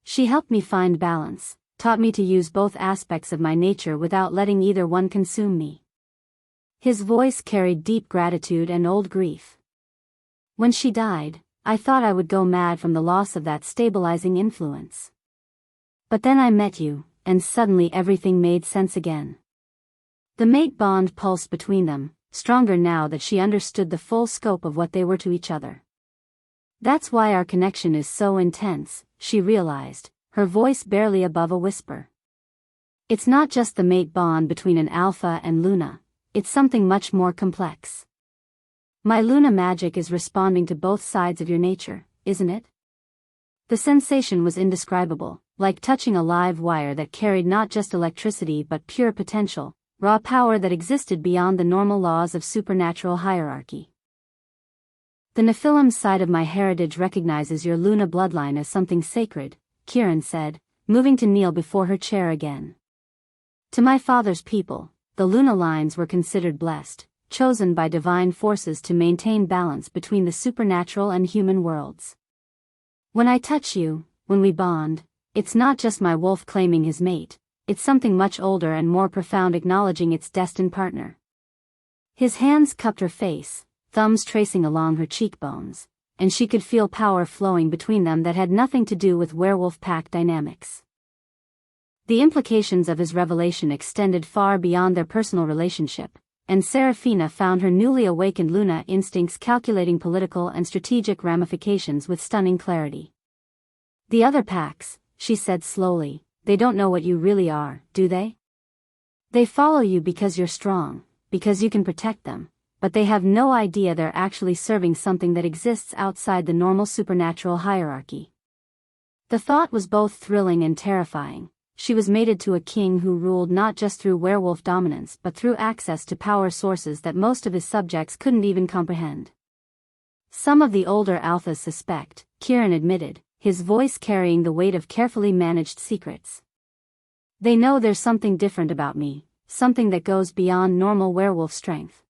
She helped me find balance, taught me to use both aspects of my nature without letting either one consume me." His voice carried deep gratitude and old grief. "When she died, I thought I would go mad from the loss of that stabilizing influence. But then I met you, and suddenly everything made sense again." The mate bond pulsed between them, stronger now that she understood the full scope of what they were to each other. "That's why our connection is so intense," she realized, her voice barely above a whisper. "It's not just the mate bond between an alpha and Luna, it's something much more complex. My Luna magic is responding to both sides of your nature, isn't it?" The sensation was indescribable, like touching a live wire that carried not just electricity but pure potential, raw power that existed beyond the normal laws of supernatural hierarchy. The Nephilim side of my heritage recognizes your Luna bloodline as something sacred, Kieran said, moving to kneel before her chair again. To my father's people, the Luna lines were considered blessed, chosen by divine forces to maintain balance between the supernatural and human worlds. When I touch you, when we bond, it's not just my wolf claiming his mate, it's something much older and more profound acknowledging its destined partner. His hands cupped her face, thumbs tracing along her cheekbones, and she could feel power flowing between them that had nothing to do with werewolf pack dynamics. The implications of his revelation extended far beyond their personal relationship, and Seraphina found her newly awakened Luna instincts calculating political and strategic ramifications with stunning clarity. The other packs, she said slowly, they don't know what you really are, do they? They follow you because you're strong, because you can protect them, but they have no idea they're actually serving something that exists outside the normal supernatural hierarchy. The thought was both thrilling and terrifying. She was mated to a king who ruled not just through werewolf dominance but through access to power sources that most of his subjects couldn't even comprehend. Some of the older alphas suspect, Kieran admitted, his voice carrying the weight of carefully managed secrets. They know there's something different about me, something that goes beyond normal werewolf strength.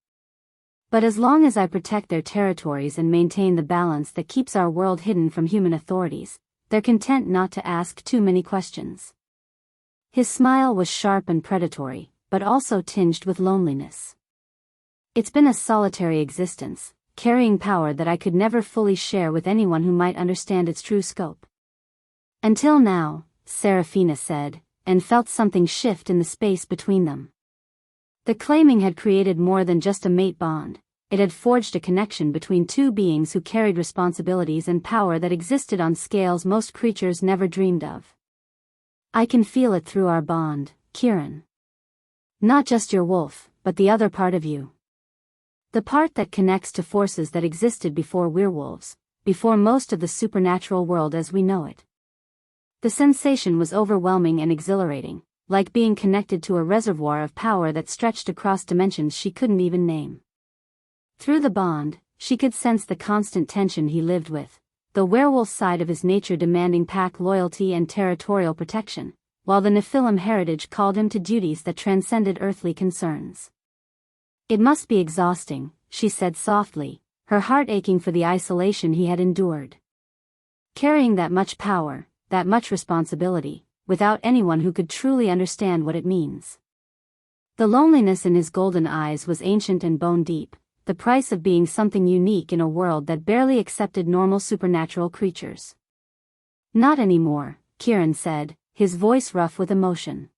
But as long as I protect their territories and maintain the balance that keeps our world hidden from human authorities, they're content not to ask too many questions. His smile was sharp and predatory, but also tinged with loneliness. It's been a solitary existence, carrying power that I could never fully share with anyone who might understand its true scope. Until now, Seraphina said, and felt something shift in the space between them. The claiming had created more than just a mate bond, it had forged a connection between two beings who carried responsibilities and power that existed on scales most creatures never dreamed of. I can feel it through our bond, Kieran. Not just your wolf, but the other part of you. The part that connects to forces that existed before werewolves, before most of the supernatural world as we know it. The sensation was overwhelming and exhilarating, like being connected to a reservoir of power that stretched across dimensions she couldn't even name. Through the bond, she could sense the constant tension he lived with, the werewolf side of his nature demanding pack loyalty and territorial protection, while the Nephilim heritage called him to duties that transcended earthly concerns. It must be exhausting, she said softly, her heart aching for the isolation he had endured. Carrying that much power, that much responsibility, without anyone who could truly understand what it means. The loneliness in his golden eyes was ancient and bone-deep, the price of being something unique in a world that barely accepted normal supernatural creatures. Not anymore, Kieran said, his voice rough with emotion.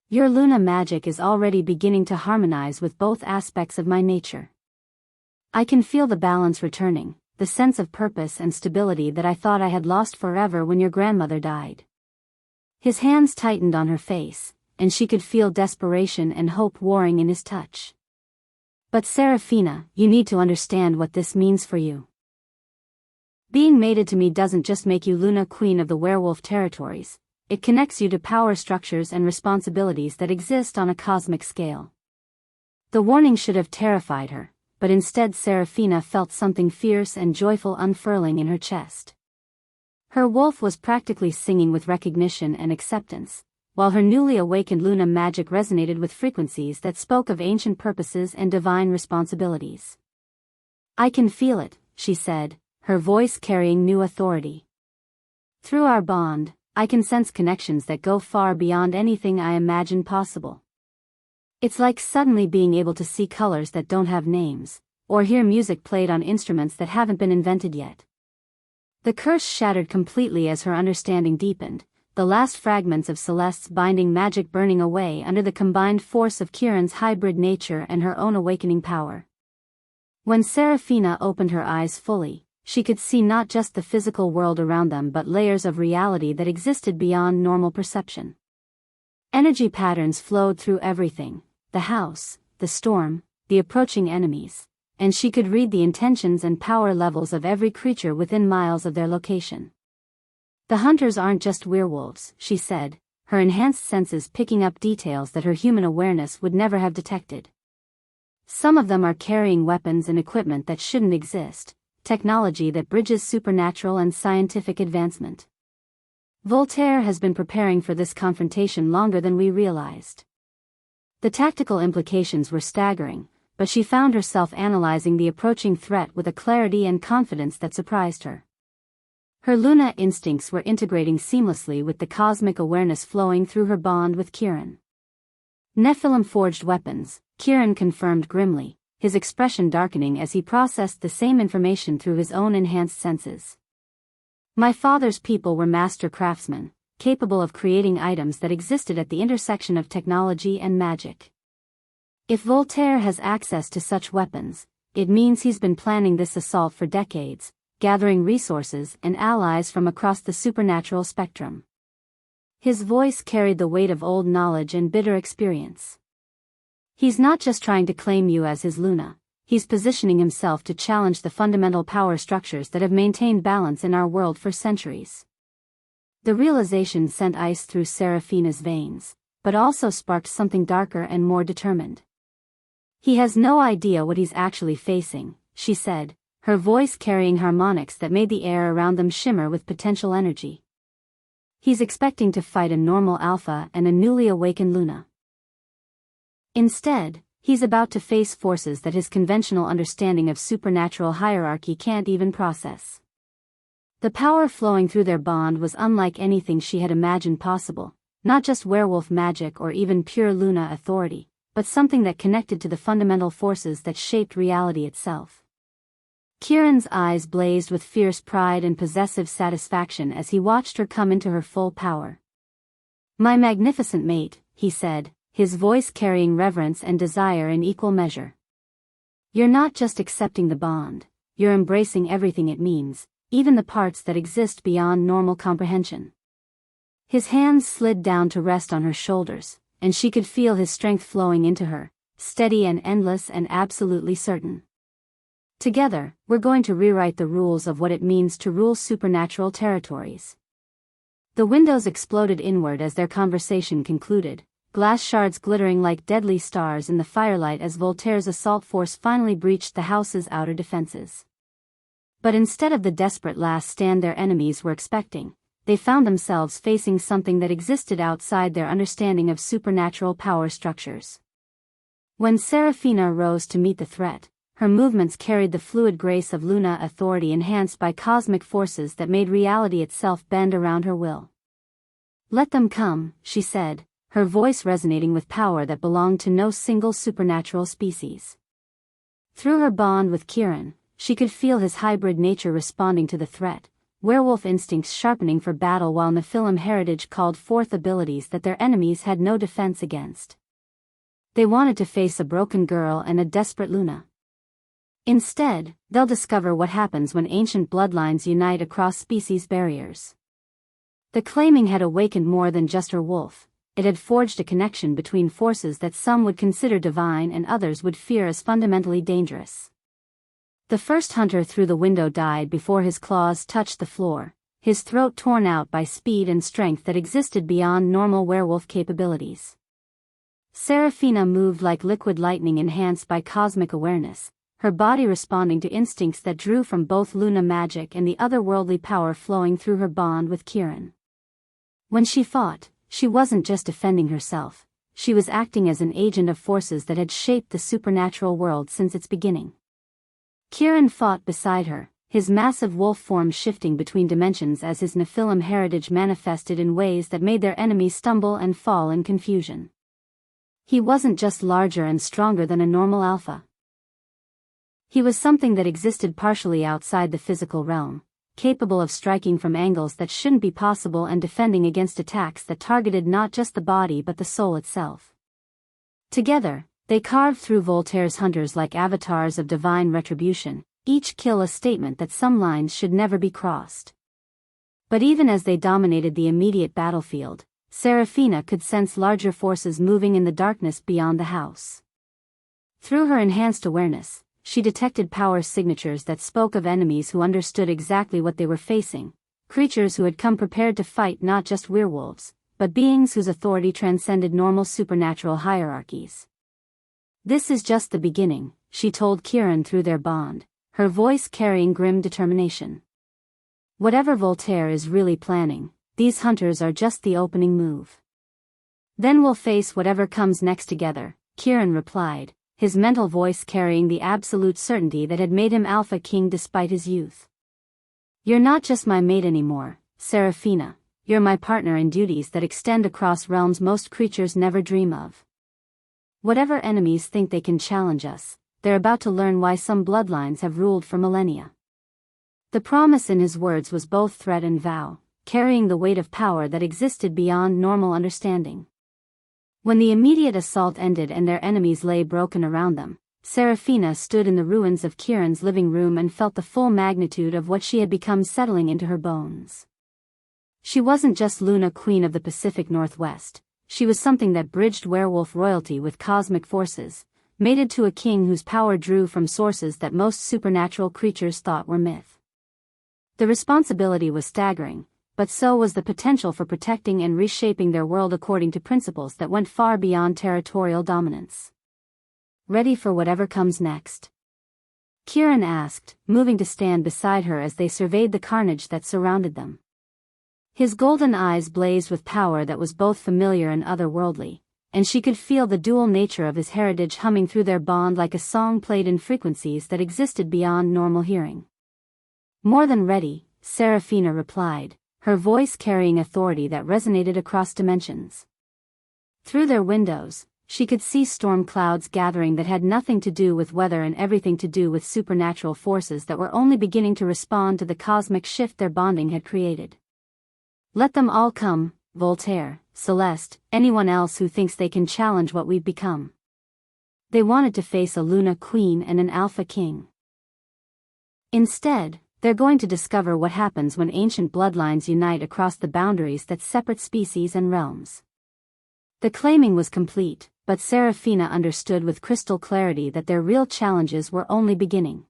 Your Luna magic is already beginning to harmonize with both aspects of my nature. I can feel the balance returning, the sense of purpose and stability that I thought I had lost forever when your grandmother died. His hands tightened on her face, and she could feel desperation and hope warring in his touch. But Seraphina, you need to understand what this means for you. Being mated to me doesn't just make you Luna Queen of the werewolf territories, it connects you to power structures and responsibilities that exist on a cosmic scale. The warning should have terrified her, but instead Seraphina felt something fierce and joyful unfurling in her chest. Her wolf was practically singing with recognition and acceptance, while her newly awakened Luna magic resonated with frequencies that spoke of ancient purposes and divine responsibilities. I can feel it, she said, her voice carrying new authority. Through our bond, I can sense connections that go far beyond anything I imagined possible. It's like suddenly being able to see colors that don't have names, or hear music played on instruments that haven't been invented yet. The curse shattered completely as her understanding deepened, the last fragments of Celeste's binding magic burning away under the combined force of Kieran's hybrid nature and her own awakening power. When Seraphina opened her eyes fully, she could see not just the physical world around them but layers of reality that existed beyond normal perception. Energy patterns flowed through everything, the house, the storm, the approaching enemies, and she could read the intentions and power levels of every creature within miles of their location. The hunters aren't just werewolves, she said, her enhanced senses picking up details that her human awareness would never have detected. Some of them are carrying weapons and equipment that shouldn't exist, technology that bridges supernatural and scientific advancement. Voltaire has been preparing for this confrontation longer than we realized. The tactical implications were staggering, but she found herself analyzing the approaching threat with a clarity and confidence that surprised her. Her Luna instincts were integrating seamlessly with the cosmic awareness flowing through her bond with Kieran. Nephilim-forged weapons, Kieran confirmed grimly, his expression darkening as he processed the same information through his own enhanced senses. My father's people were master craftsmen, capable of creating items that existed at the intersection of technology and magic. If Voltaire has access to such weapons, it means he's been planning this assault for decades, gathering resources and allies from across the supernatural spectrum. His voice carried the weight of old knowledge and bitter experience. He's not just trying to claim you as his Luna, he's positioning himself to challenge the fundamental power structures that have maintained balance in our world for centuries. The realization sent ice through Seraphina's veins, but also sparked something darker and more determined. He has no idea what he's actually facing, she said, her voice carrying harmonics that made the air around them shimmer with potential energy. He's expecting to fight a normal alpha and a newly awakened Luna. Instead, he's about to face forces that his conventional understanding of supernatural hierarchy can't even process. The power flowing through their bond was unlike anything she had imagined possible, not just werewolf magic or even pure Luna authority, but something that connected to the fundamental forces that shaped reality itself. Kieran's eyes blazed with fierce pride and possessive satisfaction as he watched her come into her full power. "My magnificent mate," he said, his voice carrying reverence and desire in equal measure. "You're not just accepting the bond, you're embracing everything it means, even the parts that exist beyond normal comprehension." His hands slid down to rest on her shoulders, and she could feel his strength flowing into her, steady and endless and absolutely certain. "Together, we're going to rewrite the rules of what it means to rule supernatural territories." The windows exploded inward as their conversation concluded, glass shards glittering like deadly stars in the firelight as Voltaire's assault force finally breached the house's outer defenses. But instead of the desperate last stand their enemies were expecting, they found themselves facing something that existed outside their understanding of supernatural power structures. When Seraphina rose to meet the threat, her movements carried the fluid grace of Luna authority enhanced by cosmic forces that made reality itself bend around her will. "Let them come," she said, her voice resonating with power that belonged to no single supernatural species. Through her bond with Kieran, she could feel his hybrid nature responding to the threat, werewolf instincts sharpening for battle while Nephilim heritage called forth abilities that their enemies had no defense against. They wanted to face a broken girl and a desperate Luna. Instead, they'll discover what happens when ancient bloodlines unite across species barriers. The claiming had awakened more than just her wolf. It had forged a connection between forces that some would consider divine and others would fear as fundamentally dangerous. The first hunter through the window died before his claws touched the floor, his throat torn out by speed and strength that existed beyond normal werewolf capabilities. Seraphina moved like liquid lightning enhanced by cosmic awareness, her body responding to instincts that drew from both Luna magic and the otherworldly power flowing through her bond with Kieran. When she fought, she wasn't just defending herself, she was acting as an agent of forces that had shaped the supernatural world since its beginning. Kieran fought beside her, his massive wolf form shifting between dimensions as his Nephilim heritage manifested in ways that made their enemies stumble and fall in confusion. He wasn't just larger and stronger than a normal alpha. He was something that existed partially outside the physical realm, capable of striking from angles that shouldn't be possible and defending against attacks that targeted not just the body but the soul itself. Together, they carved through Voltaire's hunters like avatars of divine retribution, each kill a statement that some lines should never be crossed. But even as they dominated the immediate battlefield, Seraphina could sense larger forces moving in the darkness beyond the house. Through her enhanced awareness, she detected power signatures that spoke of enemies who understood exactly what they were facing, creatures who had come prepared to fight not just werewolves, but beings whose authority transcended normal supernatural hierarchies. "This is just the beginning," she told Kieran through their bond, her voice carrying grim determination. "Whatever Voltaire is really planning, these hunters are just the opening move. Then we'll face whatever comes next together," Kieran replied, his mental voice carrying the absolute certainty that had made him Alpha King despite his youth. "You're not just my mate anymore, Seraphina, you're my partner in duties that extend across realms most creatures never dream of. Whatever enemies think they can challenge us, they're about to learn why some bloodlines have ruled for millennia." The promise in his words was both threat and vow, carrying the weight of power that existed beyond normal understanding. When the immediate assault ended and their enemies lay broken around them, Seraphina stood in the ruins of Kieran's living room and felt the full magnitude of what she had become settling into her bones. She wasn't just Luna, Queen of the Pacific Northwest, she was something that bridged werewolf royalty with cosmic forces, mated to a king whose power drew from sources that most supernatural creatures thought were myth. The responsibility was staggering, but so was the potential for protecting and reshaping their world according to principles that went far beyond territorial dominance. "Ready for whatever comes next?" Kieran asked, moving to stand beside her as they surveyed the carnage that surrounded them. His golden eyes blazed with power that was both familiar and otherworldly, and she could feel the dual nature of his heritage humming through their bond like a song played in frequencies that existed beyond normal hearing. "More than ready," Seraphina replied, her voice carrying authority that resonated across dimensions. Through their windows, she could see storm clouds gathering that had nothing to do with weather and everything to do with supernatural forces that were only beginning to respond to the cosmic shift their bonding had created. "Let them all come, Voltaire, Celeste, anyone else who thinks they can challenge what we've become." They wanted to face a Luna Queen and an Alpha King. Instead, they're going to discover what happens when ancient bloodlines unite across the boundaries that separate species and realms. The claiming was complete, but Seraphina understood with crystal clarity that their real challenges were only beginning.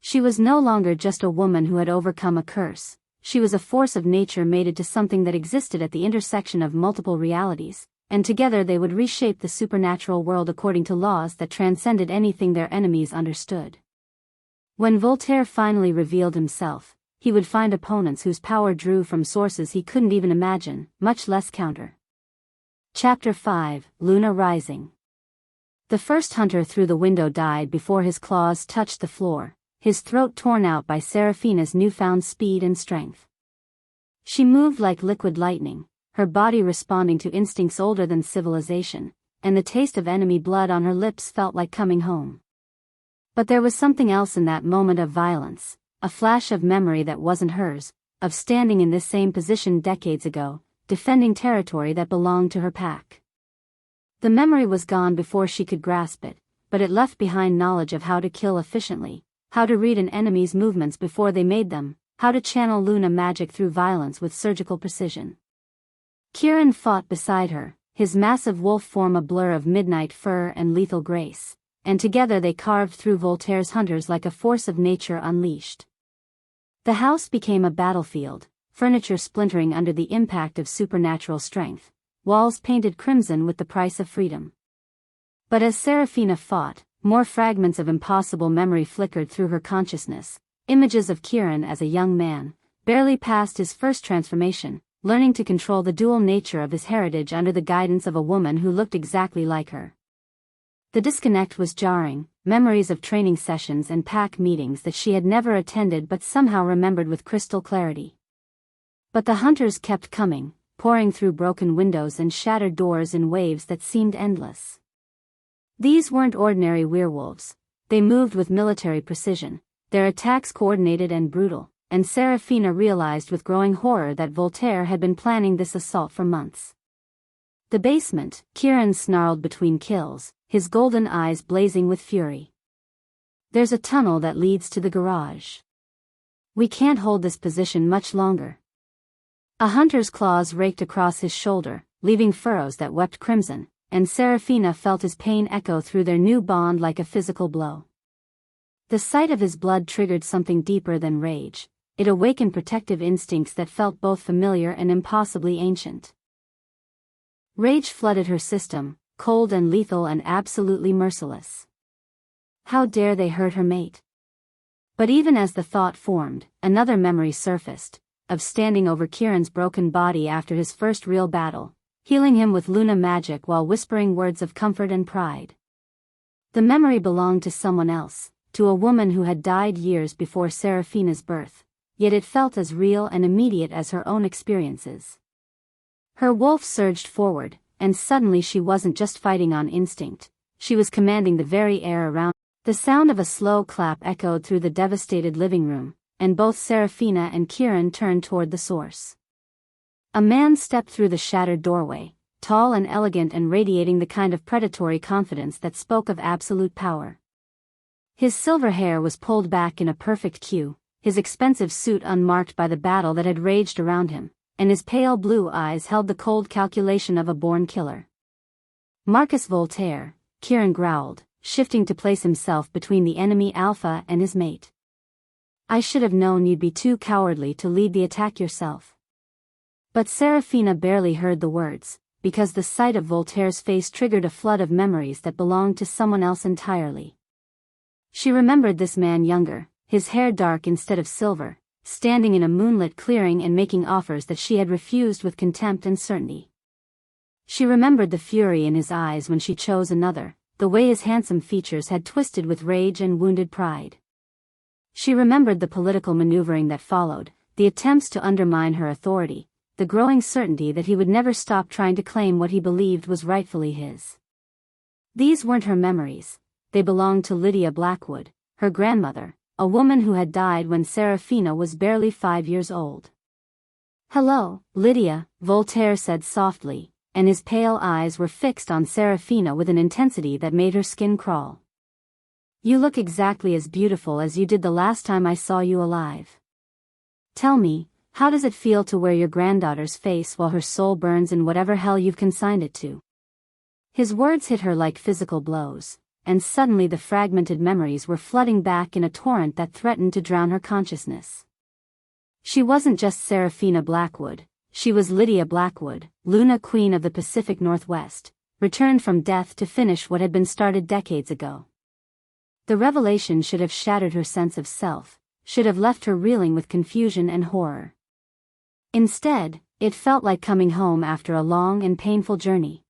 She was no longer just a woman who had overcome a curse, she was a force of nature mated to something that existed at the intersection of multiple realities, and together they would reshape the supernatural world according to laws that transcended anything their enemies understood. When Voltaire finally revealed himself, he would find opponents whose power drew from sources he couldn't even imagine, much less counter. Chapter 5, Luna Rising. The first hunter through the window died before his claws touched the floor, his throat torn out by Seraphina's newfound speed and strength. She moved like liquid lightning, her body responding to instincts older than civilization, and the taste of enemy blood on her lips felt like coming home. But there was something else in that moment of violence, a flash of memory that wasn't hers, of standing in this same position decades ago, defending territory that belonged to her pack. The memory was gone before she could grasp it, but it left behind knowledge of how to kill efficiently, how to read an enemy's movements before they made them, how to channel Luna magic through violence with surgical precision. Kieran fought beside her, his massive wolf form a blur of midnight fur and lethal grace, and together they carved through Voltaire's hunters like a force of nature unleashed. The house became a battlefield, furniture splintering under the impact of supernatural strength, walls painted crimson with the price of freedom. But as Seraphina fought, more fragments of impossible memory flickered through her consciousness, images of Kieran as a young man, barely past his first transformation, learning to control the dual nature of his heritage under the guidance of a woman who looked exactly like her. The disconnect was jarring, memories of training sessions and pack meetings that she had never attended but somehow remembered with crystal clarity. But the hunters kept coming, pouring through broken windows and shattered doors in waves that seemed endless. These weren't ordinary werewolves, they moved with military precision, their attacks coordinated and brutal, and Seraphina realized with growing horror that Voltaire had been planning this assault for months. The basement, Kieran snarled between kills, his golden eyes blazing with fury. "There's a tunnel that leads to the garage. We can't hold this position much longer." A hunter's claws raked across his shoulder, leaving furrows that wept crimson, and Seraphina felt his pain echo through their new bond like a physical blow. The sight of his blood triggered something deeper than rage, it awakened protective instincts that felt both familiar and impossibly ancient. Rage flooded her system, cold and lethal and absolutely merciless. How dare they hurt her mate? But even as the thought formed, another memory surfaced, of standing over Kieran's broken body after his first real battle, healing him with Luna magic while whispering words of comfort and pride. The memory belonged to someone else, to a woman who had died years before Seraphina's birth, yet it felt as real and immediate as her own experiences. Her wolf surged forward, and suddenly she wasn't just fighting on instinct, she was commanding the very air around. The sound of a slow clap echoed through the devastated living room, and both Seraphina and Kieran turned toward the source. A man stepped through the shattered doorway, tall and elegant and radiating the kind of predatory confidence that spoke of absolute power. His silver hair was pulled back in a perfect queue, his expensive suit unmarked by the battle that had raged around him, and his pale blue eyes held the cold calculation of a born killer. Marcus Voltaire, Kieran growled, shifting to place himself between the enemy Alpha and his mate. I should have known you'd be too cowardly to lead the attack yourself. But Seraphina barely heard the words, because the sight of Voltaire's face triggered a flood of memories that belonged to someone else entirely. She remembered this man younger, his hair dark instead of silver, standing in a moonlit clearing and making offers that she had refused with contempt and certainty. She remembered the fury in his eyes when she chose another, the way his handsome features had twisted with rage and wounded pride. She remembered the political maneuvering that followed, the attempts to undermine her authority, the growing certainty that he would never stop trying to claim what he believed was rightfully his. These weren't her memories, they belonged to Lydia Blackwood, her grandmother, a woman who had died when Seraphina was barely 5 years old. Hello, Lydia, Voltaire said softly, and his pale eyes were fixed on Seraphina with an intensity that made her skin crawl. You look exactly as beautiful as you did the last time I saw you alive. Tell me, how does it feel to wear your granddaughter's face while her soul burns in whatever hell you've consigned it to? His words hit her like physical blows, and suddenly the fragmented memories were flooding back in a torrent that threatened to drown her consciousness. She wasn't just Seraphina Blackwood, she was Lydia Blackwood, Luna Queen of the Pacific Northwest, returned from death to finish what had been started decades ago. The revelation should have shattered her sense of self, should have left her reeling with confusion and horror. Instead, it felt like coming home after a long and painful journey.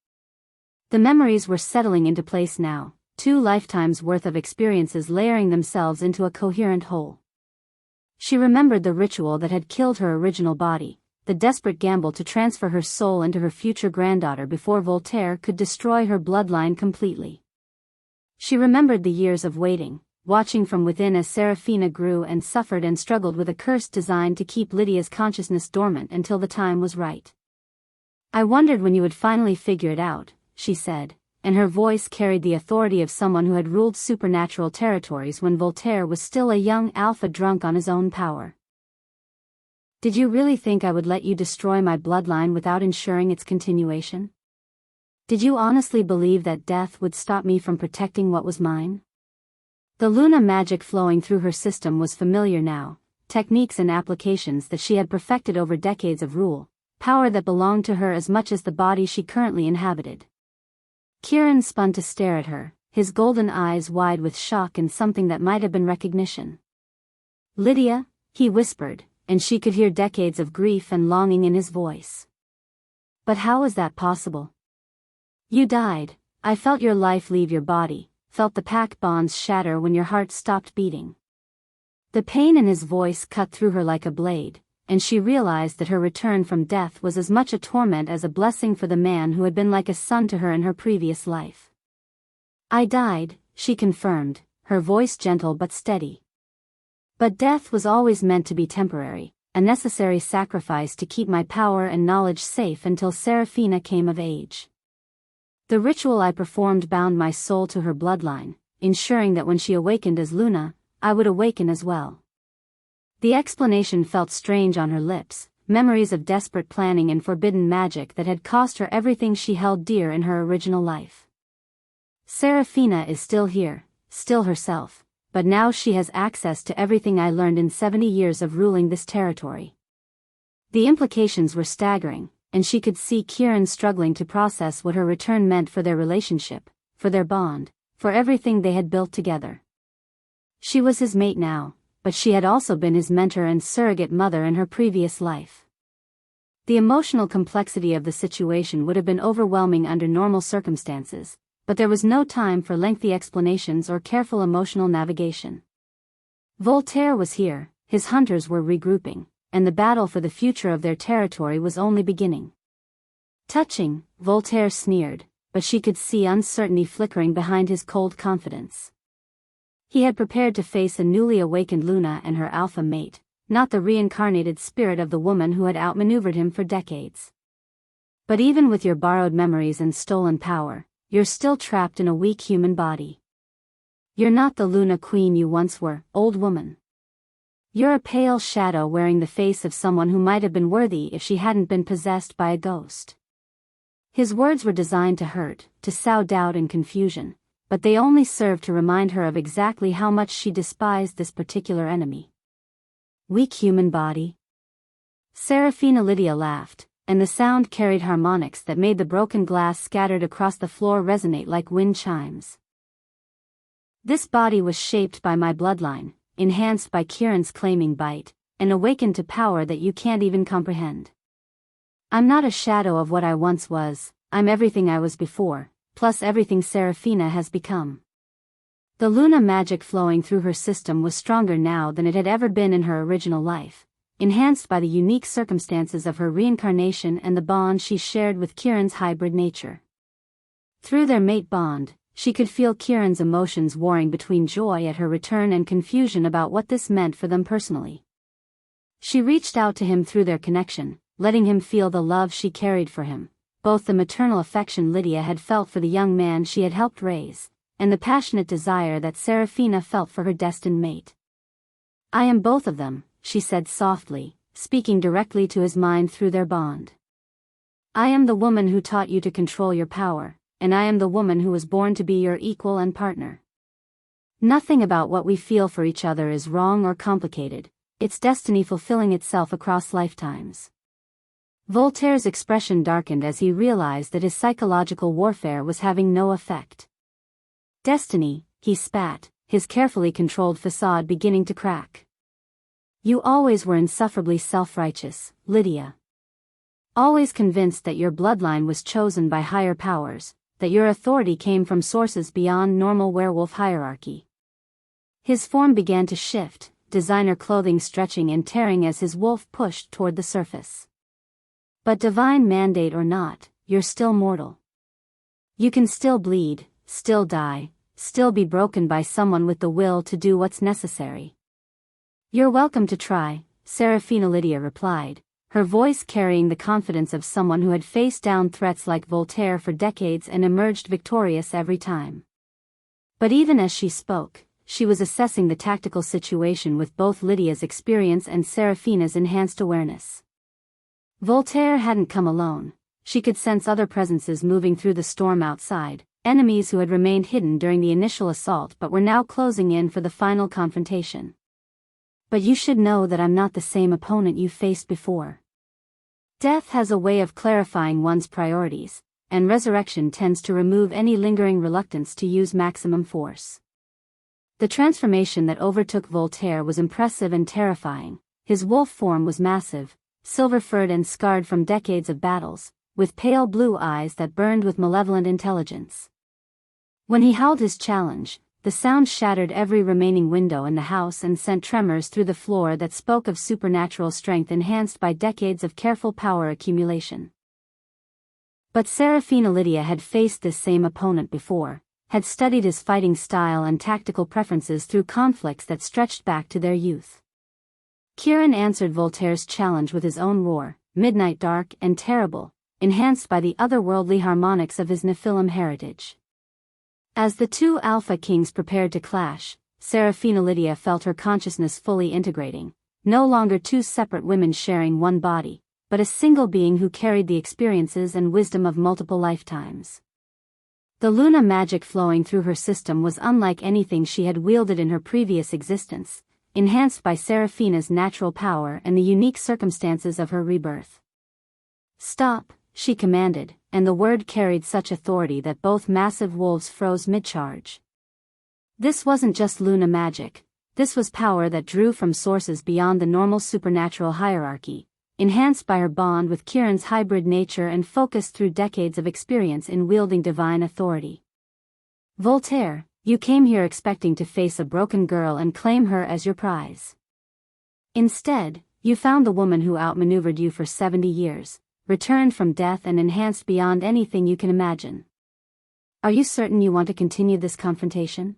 The memories were settling into place now, 2 lifetimes worth of experiences layering themselves into a coherent whole. She remembered the ritual that had killed her original body, the desperate gamble to transfer her soul into her future granddaughter before Voltaire could destroy her bloodline completely. She remembered the years of waiting, watching from within as Seraphina grew and suffered and struggled with a curse designed to keep Lydia's consciousness dormant until the time was right. I wondered when you would finally figure it out, she said, and her voice carried the authority of someone who had ruled supernatural territories when Voltaire was still a young alpha drunk on his own power. Did you really think I would let you destroy my bloodline without ensuring its continuation? Did you honestly believe that death would stop me from protecting what was mine? The Luna magic flowing through her system was familiar now, techniques and applications that she had perfected over decades of rule, power that belonged to her as much as the body she currently inhabited. Kieran spun to stare at her, his golden eyes wide with shock and something that might have been recognition. Lydia, he whispered, and she could hear decades of grief and longing in his voice. But how was that possible? You died, I felt your life leave your body, felt the pack bonds shatter when your heart stopped beating. The pain in his voice cut through her like a blade, and she realized that her return from death was as much a torment as a blessing for the man who had been like a son to her in her previous life. I died, she confirmed, her voice gentle but steady. But death was always meant to be temporary, a necessary sacrifice to keep my power and knowledge safe until Seraphina came of age. The ritual I performed bound my soul to her bloodline, ensuring that when she awakened as Luna, I would awaken as well. The explanation felt strange on her lips, memories of desperate planning and forbidden magic that had cost her everything she held dear in her original life. Seraphina is still here, still herself, but now she has access to everything I learned in 70 years of ruling this territory. The implications were staggering, and she could see Kieran struggling to process what her return meant for their relationship, for their bond, for everything they had built together. She was his mate now, but she had also been his mentor and surrogate mother in her previous life. The emotional complexity of the situation would have been overwhelming under normal circumstances, but there was no time for lengthy explanations or careful emotional navigation. Voltaire was here, his hunters were regrouping, and the battle for the future of their territory was only beginning. Touching, Voltaire sneered, but she could see uncertainty flickering behind his cold confidence. He had prepared to face a newly awakened Luna and her alpha mate, not the reincarnated spirit of the woman who had outmaneuvered him for decades. But even with your borrowed memories and stolen power, you're still trapped in a weak human body. You're not the Luna Queen you once were, old woman. You're a pale shadow wearing the face of someone who might have been worthy if she hadn't been possessed by a ghost. His words were designed to hurt, to sow doubt and confusion, but they only served to remind her of exactly how much she despised this particular enemy. Weak human body. Seraphina Lydia laughed, and the sound carried harmonics that made the broken glass scattered across the floor resonate like wind chimes. This body was shaped by my bloodline, enhanced by Kieran's claiming bite, and awakened to power that you can't even comprehend. I'm not a shadow of what I once was, I'm everything I was before, plus everything Seraphina has become. The Luna magic flowing through her system was stronger now than it had ever been in her original life, enhanced by the unique circumstances of her reincarnation and the bond she shared with Kieran's hybrid nature. Through their mate bond, she could feel Kieran's emotions warring between joy at her return and confusion about what this meant for them personally. She reached out to him through their connection, letting him feel the love she carried for him, both the maternal affection Lydia had felt for the young man she had helped raise, and the passionate desire that Seraphina felt for her destined mate. I am both of them, she said softly, speaking directly to his mind through their bond. I am the woman who taught you to control your power, and I am the woman who was born to be your equal and partner. Nothing about what we feel for each other is wrong or complicated, it's destiny fulfilling itself across lifetimes. Voltaire's expression darkened as he realized that his psychological warfare was having no effect. Destiny, he spat, his carefully controlled facade beginning to crack. You always were insufferably self-righteous, Lydia. Always convinced that your bloodline was chosen by higher powers, that your authority came from sources beyond normal werewolf hierarchy. His form began to shift, designer clothing stretching and tearing as his wolf pushed toward the surface. But divine mandate or not, you're still mortal. You can still bleed, still die, still be broken by someone with the will to do what's necessary. You're welcome to try, Seraphina Lydia replied, her voice carrying the confidence of someone who had faced down threats like Voltaire for decades and emerged victorious every time. But even as she spoke, she was assessing the tactical situation with both Lydia's experience and Seraphina's enhanced awareness. Voltaire hadn't come alone. She could sense other presences moving through the storm outside, enemies who had remained hidden during the initial assault but were now closing in for the final confrontation. But you should know that I'm not the same opponent you faced before. Death has a way of clarifying one's priorities, and resurrection tends to remove any lingering reluctance to use maximum force. The transformation that overtook Voltaire was impressive and terrifying. His wolf form was massive, silver-furred and scarred from decades of battles, with pale blue eyes that burned with malevolent intelligence. When he howled his challenge, the sound shattered every remaining window in the house and sent tremors through the floor that spoke of supernatural strength enhanced by decades of careful power accumulation. But Seraphina Lydia had faced this same opponent before, had studied his fighting style and tactical preferences through conflicts that stretched back to their youth. Kieran answered Voltaire's challenge with his own roar, midnight dark and terrible, enhanced by the otherworldly harmonics of his Nephilim heritage. As the two Alpha Kings prepared to clash, Seraphina Lydia felt her consciousness fully integrating, no longer two separate women sharing one body, but a single being who carried the experiences and wisdom of multiple lifetimes. The Luna magic flowing through her system was unlike anything she had wielded in her previous existence, enhanced by Seraphina's natural power and the unique circumstances of her rebirth. Stop, she commanded, and the word carried such authority that both massive wolves froze mid-charge. This wasn't just Luna magic, this was power that drew from sources beyond the normal supernatural hierarchy, enhanced by her bond with Kieran's hybrid nature and focused through decades of experience in wielding divine authority. Voltaire, you came here expecting to face a broken girl and claim her as your prize. Instead, you found the woman who outmaneuvered you for 70 years, returned from death and enhanced beyond anything you can imagine. Are you certain you want to continue this confrontation?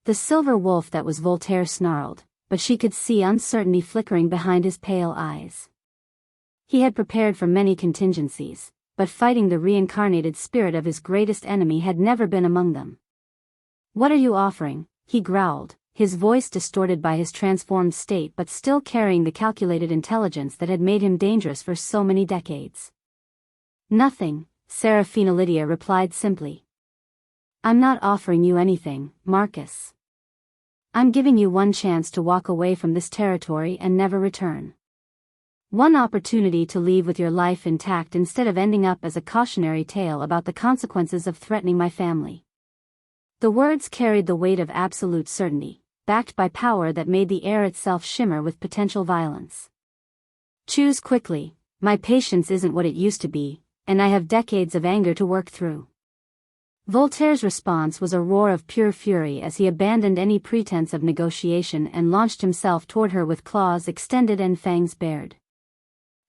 The silver wolf that was Voltaire snarled, but she could see uncertainty flickering behind his pale eyes. He had prepared for many contingencies, but fighting the reincarnated spirit of his greatest enemy had never been among them. What are you offering? He growled, his voice distorted by his transformed state but still carrying the calculated intelligence that had made him dangerous for so many decades. Nothing, Seraphina Lydia replied simply. I'm not offering you anything, Marcus. I'm giving you one chance to walk away from this territory and never return. One opportunity to leave with your life intact instead of ending up as a cautionary tale about the consequences of threatening my family. The words carried the weight of absolute certainty, backed by power that made the air itself shimmer with potential violence. Choose quickly, my patience isn't what it used to be, and I have decades of anger to work through. Voltaire's response was a roar of pure fury as he abandoned any pretense of negotiation and launched himself toward her with claws extended and fangs bared.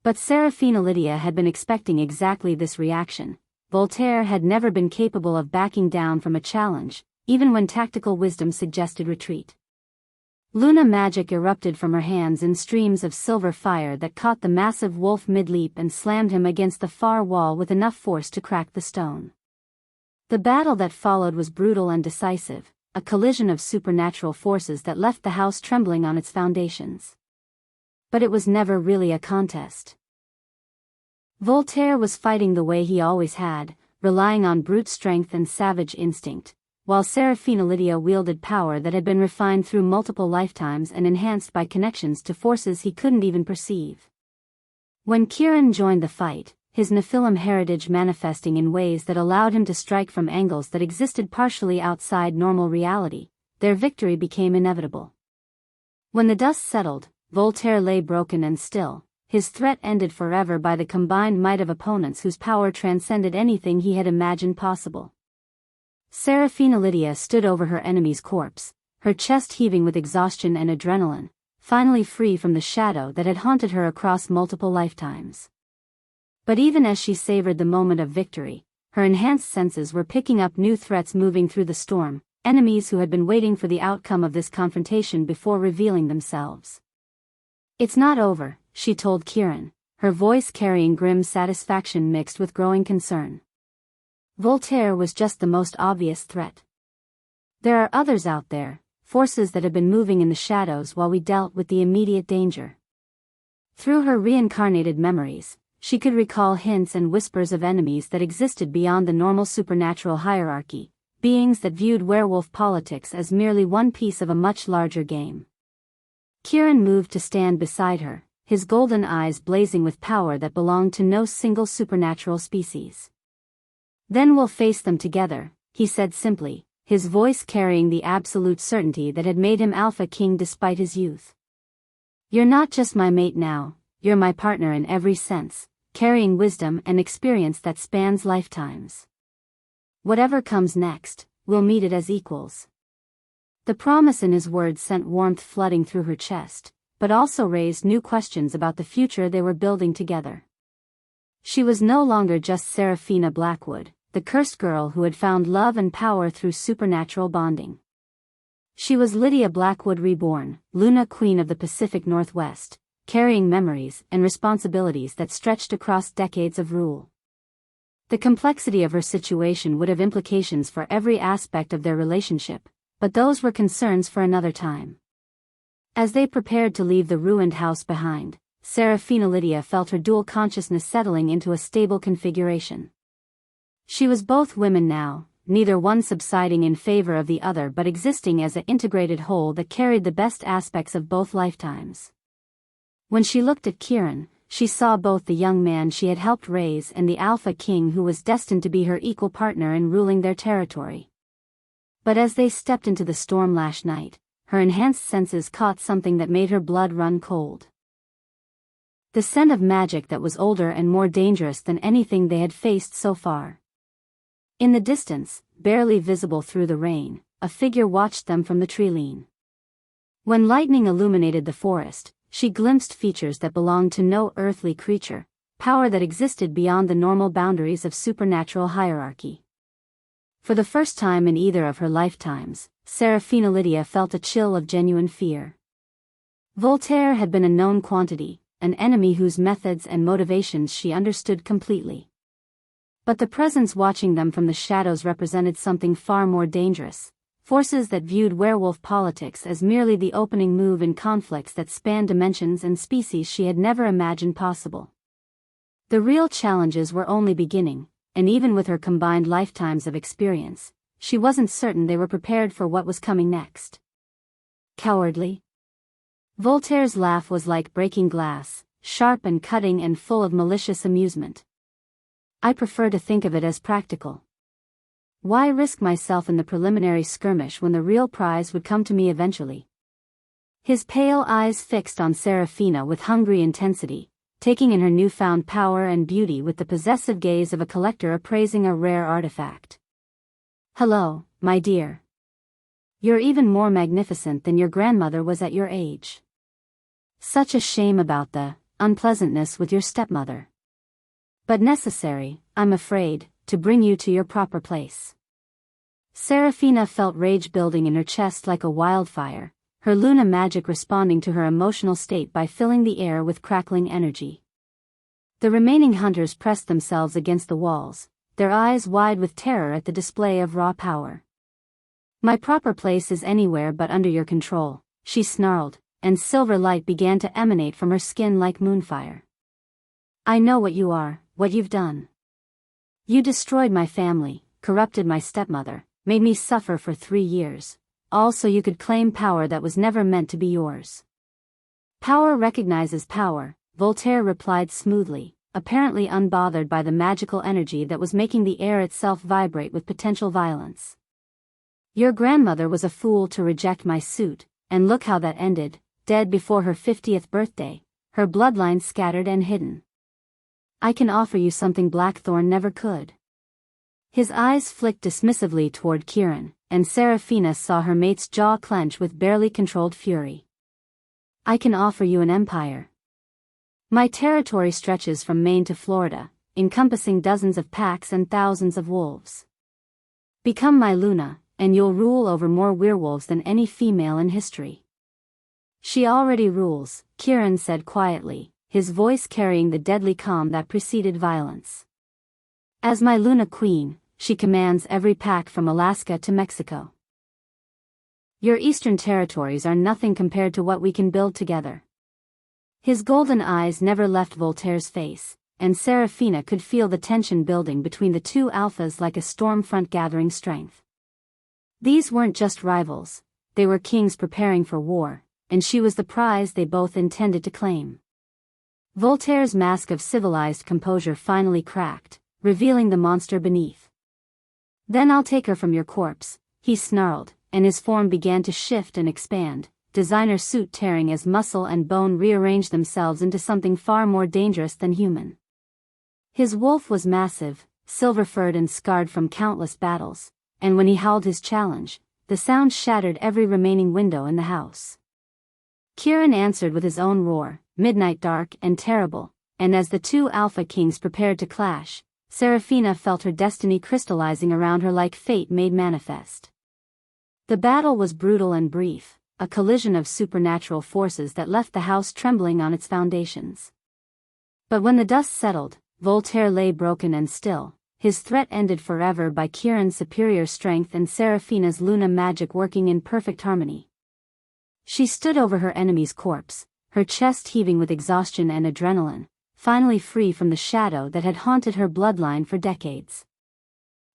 But Seraphina Lydia had been expecting exactly this reaction. Voltaire had never been capable of backing down from a challenge, even when tactical wisdom suggested retreat. Luna magic erupted from her hands in streams of silver fire that caught the massive wolf mid-leap and slammed him against the far wall with enough force to crack the stone. The battle that followed was brutal and decisive, a collision of supernatural forces that left the house trembling on its foundations. But it was never really a contest. Voltaire was fighting the way he always had, relying on brute strength and savage instinct, while Seraphina Lydia wielded power that had been refined through multiple lifetimes and enhanced by connections to forces he couldn't even perceive. When Kieran joined the fight, his Nephilim heritage manifesting in ways that allowed him to strike from angles that existed partially outside normal reality, their victory became inevitable. When the dust settled, Voltaire lay broken and still, his threat ended forever by the combined might of opponents whose power transcended anything he had imagined possible. Seraphina Lydia stood over her enemy's corpse, her chest heaving with exhaustion and adrenaline, finally free from the shadow that had haunted her across multiple lifetimes. But even as she savored the moment of victory, her enhanced senses were picking up new threats moving through the storm, enemies who had been waiting for the outcome of this confrontation before revealing themselves. It's not over, she told Kieran, her voice carrying grim satisfaction mixed with growing concern. Voltaire was just the most obvious threat. There are others out there, forces that have been moving in the shadows while we dealt with the immediate danger. Through her reincarnated memories, she could recall hints and whispers of enemies that existed beyond the normal supernatural hierarchy, beings that viewed werewolf politics as merely one piece of a much larger game. Kieran moved to stand beside her, his golden eyes blazing with power that belonged to no single supernatural species. Then we'll face them together, he said simply, his voice carrying the absolute certainty that had made him Alpha King despite his youth. You're not just my mate now, you're my partner in every sense, carrying wisdom and experience that spans lifetimes. Whatever comes next, we'll meet it as equals. The promise in his words sent warmth flooding through her chest, but also raised new questions about the future they were building together. She was no longer just Seraphina Blackwood, the cursed girl who had found love and power through supernatural bonding. She was Lydia Blackwood reborn, Luna Queen of the Pacific Northwest, carrying memories and responsibilities that stretched across decades of rule. The complexity of her situation would have implications for every aspect of their relationship, but those were concerns for another time. As they prepared to leave the ruined house behind, Seraphina Lydia felt her dual consciousness settling into a stable configuration. She was both women now, neither one subsiding in favor of the other but existing as an integrated whole that carried the best aspects of both lifetimes. When she looked at Kieran, she saw both the young man she had helped raise and the Alpha King who was destined to be her equal partner in ruling their territory. But as they stepped into the storm last night, her enhanced senses caught something that made her blood run cold. The scent of magic that was older and more dangerous than anything they had faced so far. In the distance, barely visible through the rain, a figure watched them from the tree-line. When lightning illuminated the forest, she glimpsed features that belonged to no earthly creature, power that existed beyond the normal boundaries of supernatural hierarchy. For the first time in either of her lifetimes, Seraphina Lydia felt a chill of genuine fear. Voltaire had been a known quantity, an enemy whose methods and motivations she understood completely. But the presence watching them from the shadows represented something far more dangerous, forces that viewed werewolf politics as merely the opening move in conflicts that spanned dimensions and species she had never imagined possible. The real challenges were only beginning, and even with her combined lifetimes of experience, she wasn't certain they were prepared for what was coming next. Cowardly? Voltaire's laugh was like breaking glass, sharp and cutting and full of malicious amusement. I prefer to think of it as practical. Why risk myself in the preliminary skirmish when the real prize would come to me eventually? His pale eyes fixed on Seraphina with hungry intensity, taking in her newfound power and beauty with the possessive gaze of a collector appraising a rare artifact. Hello, my dear. You're even more magnificent than your grandmother was at your age. Such a shame about the unpleasantness with your stepmother. But necessary, I'm afraid, to bring you to your proper place. Seraphina felt rage building in her chest like a wildfire, her Luna magic responding to her emotional state by filling the air with crackling energy. The remaining hunters pressed themselves against the walls, their eyes wide with terror at the display of raw power. My proper place is anywhere but under your control, she snarled, and silver light began to emanate from her skin like moonfire. I know what you are, what you've done. You destroyed my family, corrupted my stepmother, made me suffer for 3 years, all so you could claim power that was never meant to be yours. Power recognizes power, Voltaire replied smoothly, apparently unbothered by the magical energy that was making the air itself vibrate with potential violence. Your grandmother was a fool to reject my suit, and look how that ended, dead before her 50th birthday, her bloodline scattered and hidden. I can offer you something Blackthorne never could. His eyes flicked dismissively toward Kieran, and Seraphina saw her mate's jaw clench with barely controlled fury. I can offer you an empire. My territory stretches from Maine to Florida, encompassing dozens of packs and thousands of wolves. Become my Luna, and you'll rule over more werewolves than any female in history. She already rules, Kieran said quietly, his voice carrying the deadly calm that preceded violence. As my Luna Queen, she commands every pack from Alaska to Mexico. Your eastern territories are nothing compared to what we can build together. His golden eyes never left Voltaire's face, and Seraphina could feel the tension building between the two alphas like a storm front gathering strength. These weren't just rivals, they were kings preparing for war, and she was the prize they both intended to claim. Voltaire's mask of civilized composure finally cracked, revealing the monster beneath. Then I'll take her from your corpse, he snarled, and his form began to shift and expand, designer suit tearing as muscle and bone rearranged themselves into something far more dangerous than human. His wolf was massive, silver-furred and scarred from countless battles, and when he howled his challenge, the sound shattered every remaining window in the house. Kieran answered with his own roar, midnight dark and terrible, and as the two Alpha Kings prepared to clash, Seraphina felt her destiny crystallizing around her like fate made manifest. The battle was brutal and brief, a collision of supernatural forces that left the house trembling on its foundations. But when the dust settled, Voltaire lay broken and still, his threat ended forever by Kieran's superior strength and Seraphina's Luna magic working in perfect harmony. She stood over her enemy's corpse, her chest heaving with exhaustion and adrenaline, finally free from the shadow that had haunted her bloodline for decades.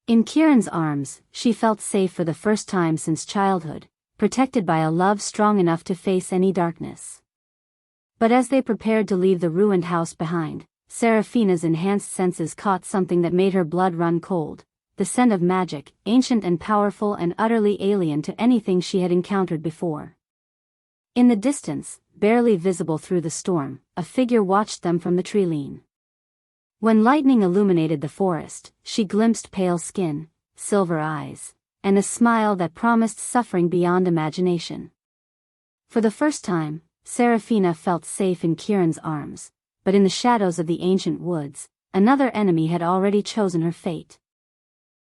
In Kieran's arms, she felt safe for the first time since childhood, protected by a love strong enough to face any darkness. But as they prepared to leave the ruined house behind, Seraphina's enhanced senses caught something that made her blood run cold. The scent of magic, ancient and powerful and utterly alien to anything she had encountered before. In the distance, barely visible through the storm, a figure watched them from the tree-line. When lightning illuminated the forest, she glimpsed pale skin, silver eyes, and a smile that promised suffering beyond imagination. For the first time, Seraphina felt safe in Kieran's arms, but in the shadows of the ancient woods, another enemy had already chosen her fate.